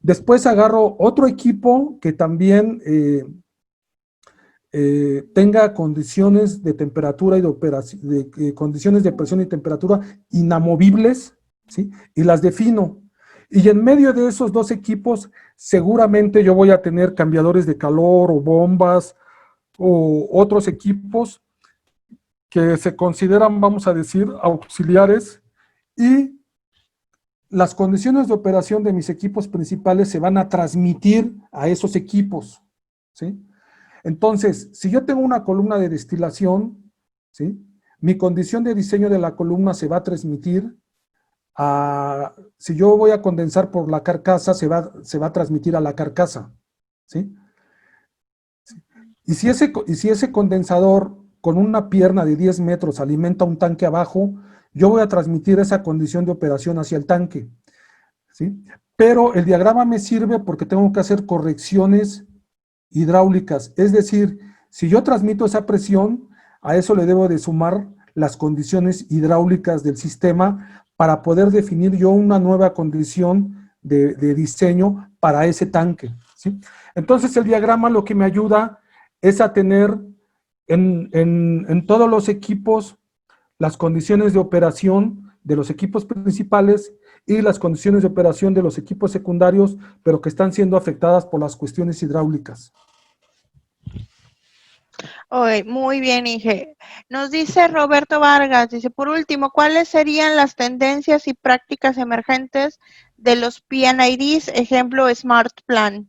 Después agarro otro equipo que también tenga condiciones de temperatura y de operación, condiciones de presión y temperatura inamovibles, ¿sí?, y las defino. Y en medio de esos dos equipos, seguramente yo voy a tener cambiadores de calor o bombas o otros equipos que se consideran, vamos a decir, auxiliares, y las condiciones de operación de mis equipos principales se van a transmitir a esos equipos, ¿sí? Entonces, si yo tengo una columna de destilación, ¿sí?, mi condición de diseño de la columna se va a transmitir a, si yo voy a condensar por la carcasa, se va a transmitir a la carcasa, ¿sí? Y si ese condensador con una pierna de 10 metros alimenta un tanque abajo, yo voy a transmitir esa condición de operación hacia el tanque, ¿sí? Pero el diagrama me sirve porque tengo que hacer correcciones hidráulicas. Es decir, si yo transmito esa presión, a eso le debo de sumar las condiciones hidráulicas del sistema para poder definir yo una nueva condición de diseño para ese tanque, ¿sí? Entonces el diagrama lo que me ayuda es a tener en todos los equipos las condiciones de operación de los equipos principales y las condiciones de operación de los equipos secundarios, pero que están siendo afectadas por las cuestiones hidráulicas.
Muy bien, Inge. Nos dice Roberto Vargas, dice, por último, ¿cuáles serían las tendencias y prácticas emergentes de los PNIDs, ejemplo Smart Plant?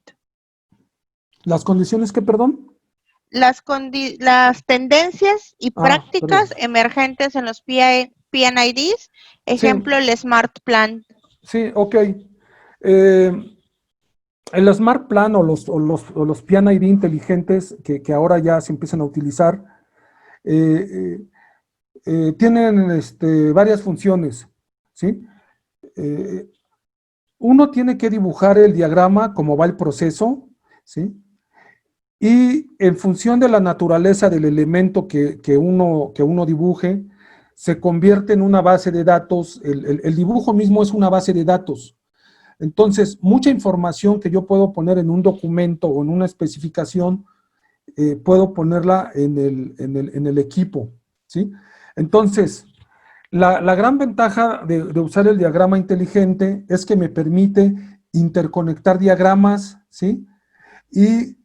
¿Las condiciones qué, perdón?
Las tendencias y prácticas emergentes en los PNIDs, ejemplo el Smart Plant.
Sí, ok. El Smart Plan o los PNID inteligentes que ahora ya se empiezan a utilizar, tienen varias funciones, ¿sí? Uno tiene que dibujar el diagrama, cómo va el proceso, ¿sí? Y en función de la naturaleza del elemento que uno dibuje, se convierte en una base de datos. El dibujo mismo es una base de datos. Entonces, mucha información que yo puedo poner en un documento o en una especificación, puedo ponerla en el equipo, ¿sí? Entonces, la gran ventaja de usar el diagrama inteligente es que me permite interconectar diagramas, ¿sí? Y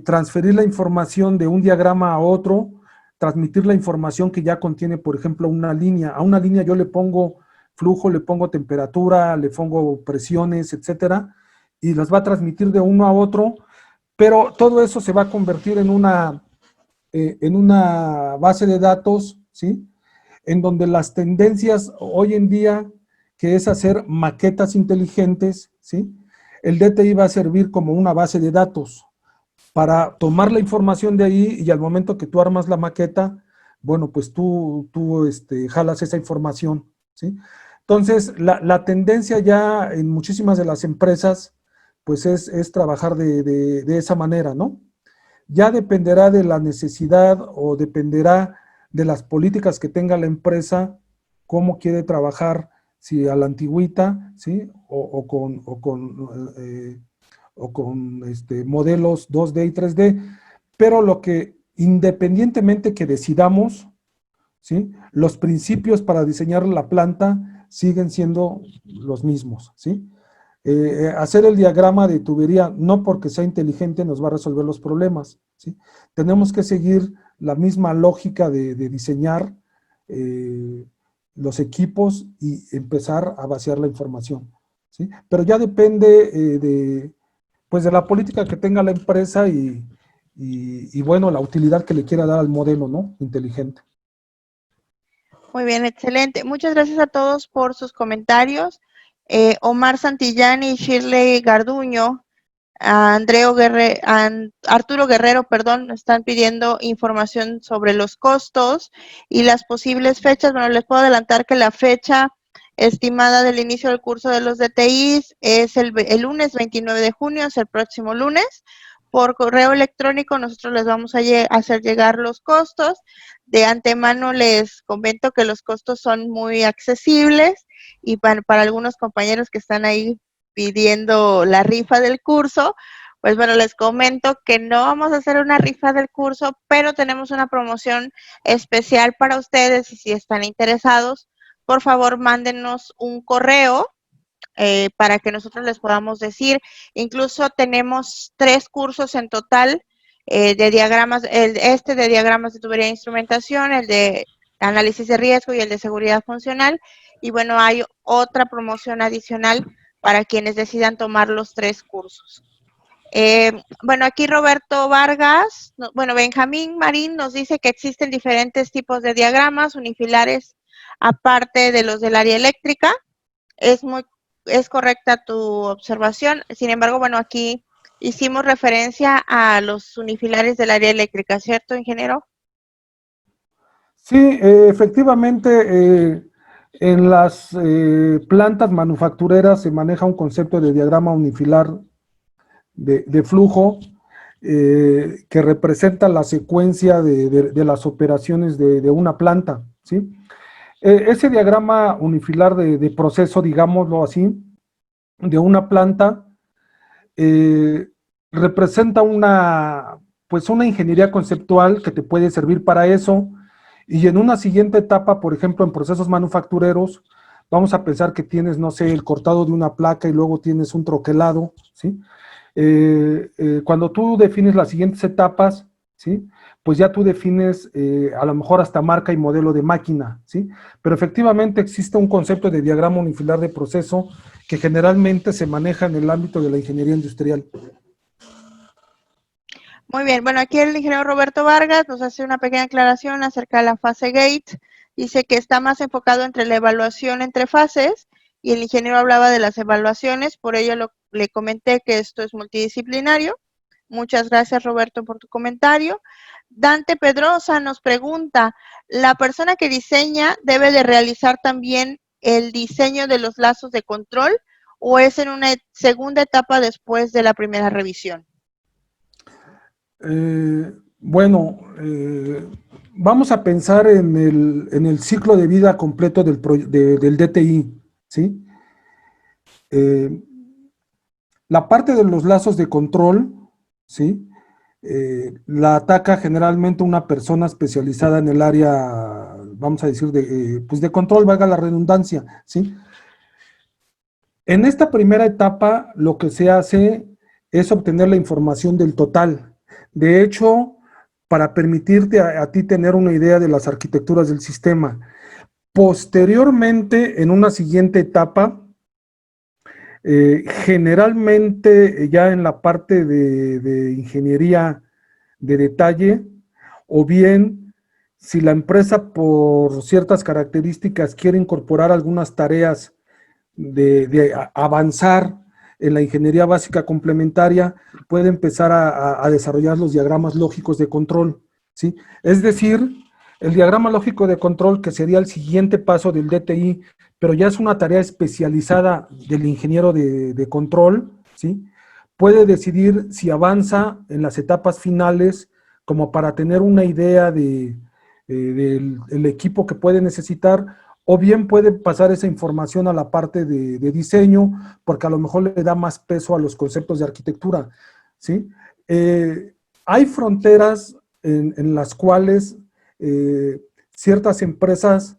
transferir la información de un diagrama a otro, transmitir la información que ya contiene, por ejemplo, una línea. A una línea yo le pongo flujo, le pongo temperatura, le pongo presiones, etcétera, y las va a transmitir de uno a otro, pero todo eso se va a convertir en una base de datos, ¿sí? En donde las tendencias hoy en día, que es hacer maquetas inteligentes, ¿sí? El DTI va a servir como una base de datos para tomar la información de ahí y al momento que tú armas la maqueta, bueno, pues tú jalas esa información, ¿sí? Entonces, la tendencia ya en muchísimas de las empresas, pues es trabajar de esa manera, ¿no? Ya dependerá de la necesidad o dependerá de las políticas que tenga la empresa, cómo quiere trabajar, si a la antigüita, ¿sí? O con modelos 2D y 3D, pero lo que independientemente que decidamos, ¿sí? Los principios para diseñar la planta siguen siendo los mismos, ¿sí? Hacer el diagrama de tubería no porque sea inteligente nos va a resolver los problemas, ¿sí? Tenemos que seguir la misma lógica de diseñar los equipos y empezar a vaciar la información, ¿sí? Pero ya depende pues de la política que tenga la empresa y bueno, la utilidad que le quiera dar al modelo, ¿no? Inteligente.
Muy bien, excelente. Muchas gracias a todos por sus comentarios. Omar Santillán y Shirley Garduño, Arturo Guerrero, perdón, están pidiendo información sobre los costos y las posibles fechas. Bueno, les puedo adelantar que la fecha estimada del inicio del curso de los DTIs es el lunes 29 de junio, es el próximo lunes. Por correo electrónico nosotros les vamos a hacer llegar los costos. De antemano les comento que los costos son muy accesibles y para algunos compañeros que están ahí pidiendo la rifa del curso, pues bueno, les comento que no vamos a hacer una rifa del curso, pero tenemos una promoción especial para ustedes y si están interesados, por favor, mándenos un correo para que nosotros les podamos decir. Incluso tenemos 3 cursos en total de diagramas, de diagramas de tubería e instrumentación, el de análisis de riesgo y el de seguridad funcional. Y bueno, hay otra promoción adicional para quienes decidan tomar los 3 cursos. Bueno, aquí Roberto Vargas, Benjamín Marín nos dice que existen diferentes tipos de diagramas unifilares aparte de los del área eléctrica. Es correcta tu observación. Sin embargo, bueno, aquí hicimos referencia a los unifilares del área eléctrica, ¿cierto, ingeniero?
Sí, efectivamente, en las plantas manufactureras se maneja un concepto de diagrama unifilar de flujo que representa la secuencia de las operaciones de una planta, ¿sí? Ese diagrama unifilar de proceso, digámoslo así, de una planta, representa pues una ingeniería conceptual que te puede servir para eso, y en una siguiente etapa, por ejemplo, en procesos manufactureros, vamos a pensar que tienes, no sé, el cortado de una placa y luego tienes un troquelado, ¿sí? Cuando tú defines las siguientes etapas, ¿sí? Pues ya tú defines a lo mejor hasta marca y modelo de máquina, ¿sí? Pero efectivamente existe un concepto de diagrama unifilar de proceso que generalmente se maneja en el ámbito de la ingeniería industrial.
Muy bien, bueno, aquí el ingeniero Roberto Vargas nos hace una pequeña aclaración acerca de la fase GATE. Dice que está más enfocado entre la evaluación entre fases y el ingeniero hablaba de las evaluaciones, por ello le comenté que esto es multidisciplinario. Muchas gracias, Roberto, por tu comentario. Dante Pedrosa nos pregunta, ¿la persona que diseña debe de realizar también el diseño de los lazos de control o es en una segunda etapa después de la primera revisión?
Bueno, vamos a pensar en el ciclo de vida completo del DTI, ¿sí? La parte de los lazos de control, ¿sí? La ataca generalmente una persona especializada en el área, vamos a decir, pues de control, valga la redundancia, ¿sí? En esta primera etapa, lo que se hace es obtener la información del total. De hecho, para permitirte a ti tener una idea de las arquitecturas del sistema. Posteriormente, en una siguiente etapa, generalmente ya en la parte de ingeniería de detalle, o bien si la empresa por ciertas características quiere incorporar algunas tareas de avanzar en la ingeniería básica complementaria, puede empezar a desarrollar los diagramas lógicos de control, ¿sí? Es decir, el diagrama lógico de control, que sería el siguiente paso del DTI, pero ya es una tarea especializada del ingeniero de control, ¿sí? Puede decidir si avanza en las etapas finales como para tener una idea del equipo que puede necesitar, o bien puede pasar esa información a la parte de diseño, porque a lo mejor le da más peso a los conceptos de arquitectura, ¿sí? Hay fronteras en las cuales ciertas empresas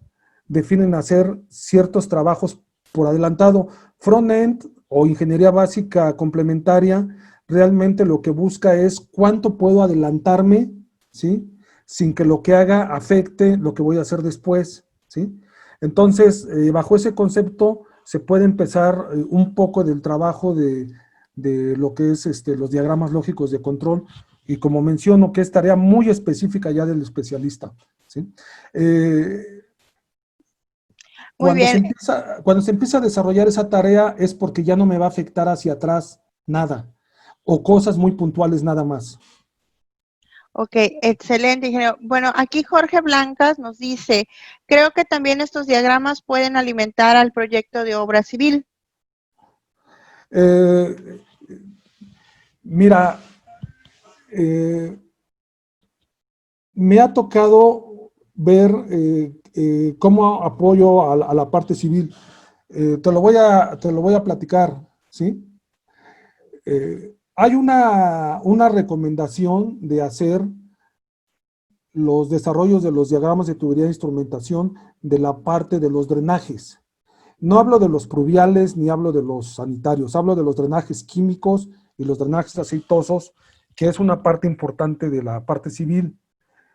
definen hacer ciertos trabajos por adelantado. Front-end o ingeniería básica complementaria realmente lo que busca es cuánto puedo adelantarme, ¿sí? Sin que lo que haga afecte lo que voy a hacer después, ¿sí? Entonces, bajo ese concepto se puede empezar un poco del trabajo de lo que es los diagramas lógicos de control, y como menciono, que es tarea muy específica ya del especialista, ¿sí?
Muy bien.
Cuando se empieza a desarrollar esa tarea es porque ya no me va a afectar hacia atrás nada, o cosas muy puntuales nada más.
Ok, excelente, ingeniero. Bueno, aquí Jorge Blancas nos dice, creo que también estos diagramas pueden alimentar al proyecto de obra civil.
Mira, me ha tocado ver cómo apoyo a la parte civil. Te lo voy a platicar, ¿sí? Hay una recomendación de hacer los desarrollos de los diagramas de tubería de instrumentación de la parte de los drenajes. No hablo de los pluviales ni hablo de los sanitarios, hablo de los drenajes químicos y los drenajes aceitosos, que es una parte importante de la parte civil,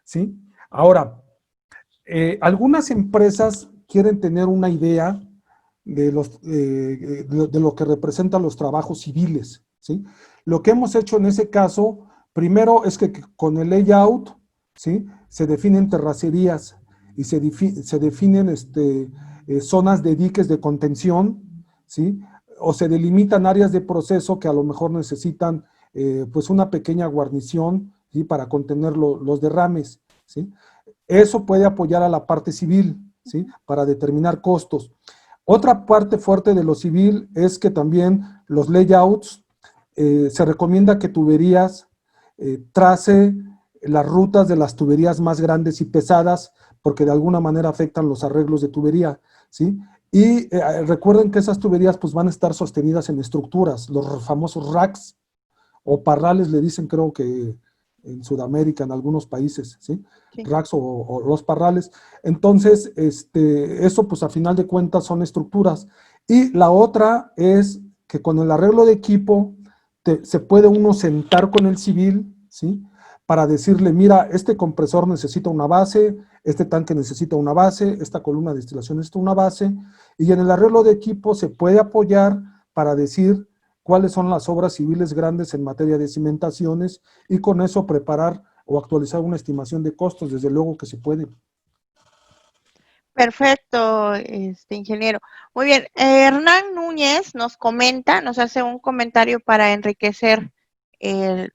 ¿sí? Ahora, algunas empresas quieren tener una idea de lo que representan los trabajos civiles, ¿sí? Lo que hemos hecho en ese caso, primero es que con el layout, ¿sí? Se definen terracerías y se definen zonas de diques de contención, ¿sí? O se delimitan áreas de proceso que a lo mejor necesitan pues una pequeña guarnición, ¿sí? Para contener los derrames, ¿sí? Eso puede apoyar a la parte civil, ¿sí? Para determinar costos. Otra parte fuerte de lo civil es que también los layouts, se recomienda que tuberías trace las rutas de las tuberías más grandes y pesadas, porque de alguna manera afectan los arreglos de tubería, ¿sí? Y recuerden que esas tuberías pues van a estar sostenidas en estructuras, los famosos racks o parrales le dicen, creo que en Sudamérica, en algunos países, ¿sí?
Sí.
Racks o los parrales. Entonces, eso pues a final de cuentas son estructuras. Y la otra es que con el arreglo de equipo se puede uno sentar con el civil, ¿sí? Para decirle, mira, este compresor necesita una base, este tanque necesita una base, esta columna de destilación necesita una base, y en el arreglo de equipo se puede apoyar para decir cuáles son las obras civiles grandes en materia de cimentaciones y con eso preparar o actualizar una estimación de costos, desde luego que se puede.
Perfecto, ingeniero. Muy bien. Hernán Núñez nos comenta, nos hace un comentario para enriquecer el,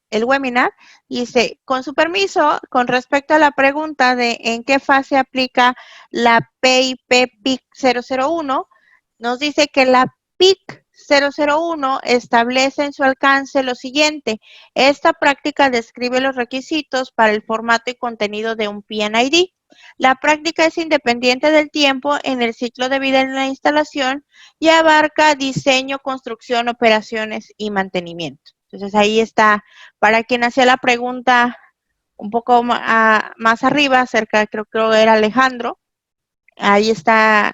el webinar. Dice, con su permiso, con respecto a la pregunta de en qué fase aplica la PIP PIC 001, nos dice que la PIC 001 establece en su alcance lo siguiente. Esta práctica describe los requisitos para el formato y contenido de un PNID. La práctica es independiente del tiempo en el ciclo de vida de la instalación y abarca diseño, construcción, operaciones y mantenimiento. Entonces ahí está, para quien hacía la pregunta un poco más arriba, cerca, creo que era Alejandro, ahí está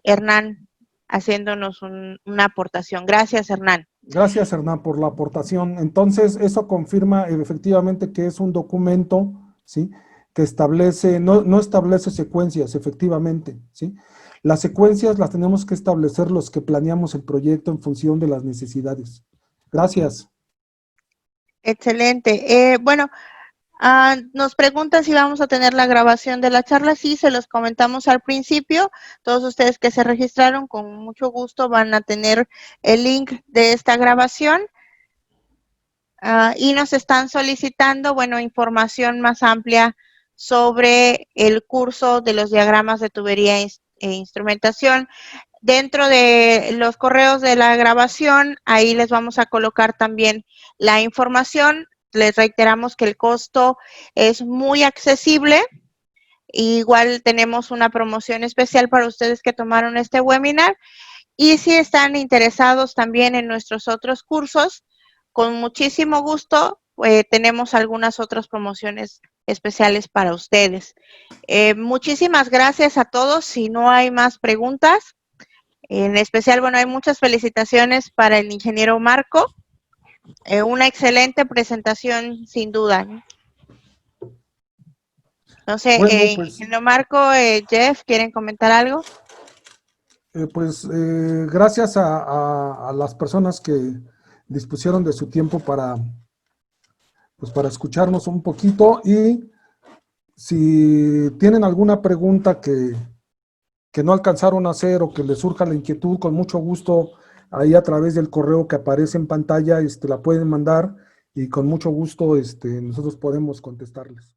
Hernán haciéndonos una aportación. Gracias, Hernán.
Gracias, Hernán, por la aportación. Entonces, eso confirma efectivamente que es un documento, ¿sí? Que establece, no establece secuencias, efectivamente, ¿sí? Las secuencias las tenemos que establecer los que planeamos el proyecto en función de las necesidades. Gracias.
Excelente. Bueno, nos preguntan si vamos a tener la grabación de la charla. Sí, se los comentamos al principio. Todos ustedes que se registraron, con mucho gusto van a tener el link de esta grabación. Y nos están solicitando, bueno, información más amplia sobre el curso de los diagramas de tubería e instrumentación. Dentro de los correos de la grabación, ahí les vamos a colocar también la información. Les reiteramos que el costo es muy accesible. Igual tenemos una promoción especial para ustedes que tomaron este webinar. Y si están interesados también en nuestros otros cursos, con muchísimo gusto tenemos algunas otras promociones especiales para ustedes. Muchísimas gracias a todos. Si no hay más preguntas, en especial, bueno, hay muchas felicitaciones para el ingeniero Marco. Una excelente presentación, sin duda. No sé,
Bueno, pues,
ingeniero Marco, Jeff, ¿quieren comentar algo?
Gracias a las personas que dispusieron de su tiempo para escucharnos un poquito, y si tienen alguna pregunta que no alcanzaron a hacer o que les surja la inquietud, con mucho gusto, ahí a través del correo que aparece en pantalla, la pueden mandar y con mucho gusto nosotros podemos contestarles.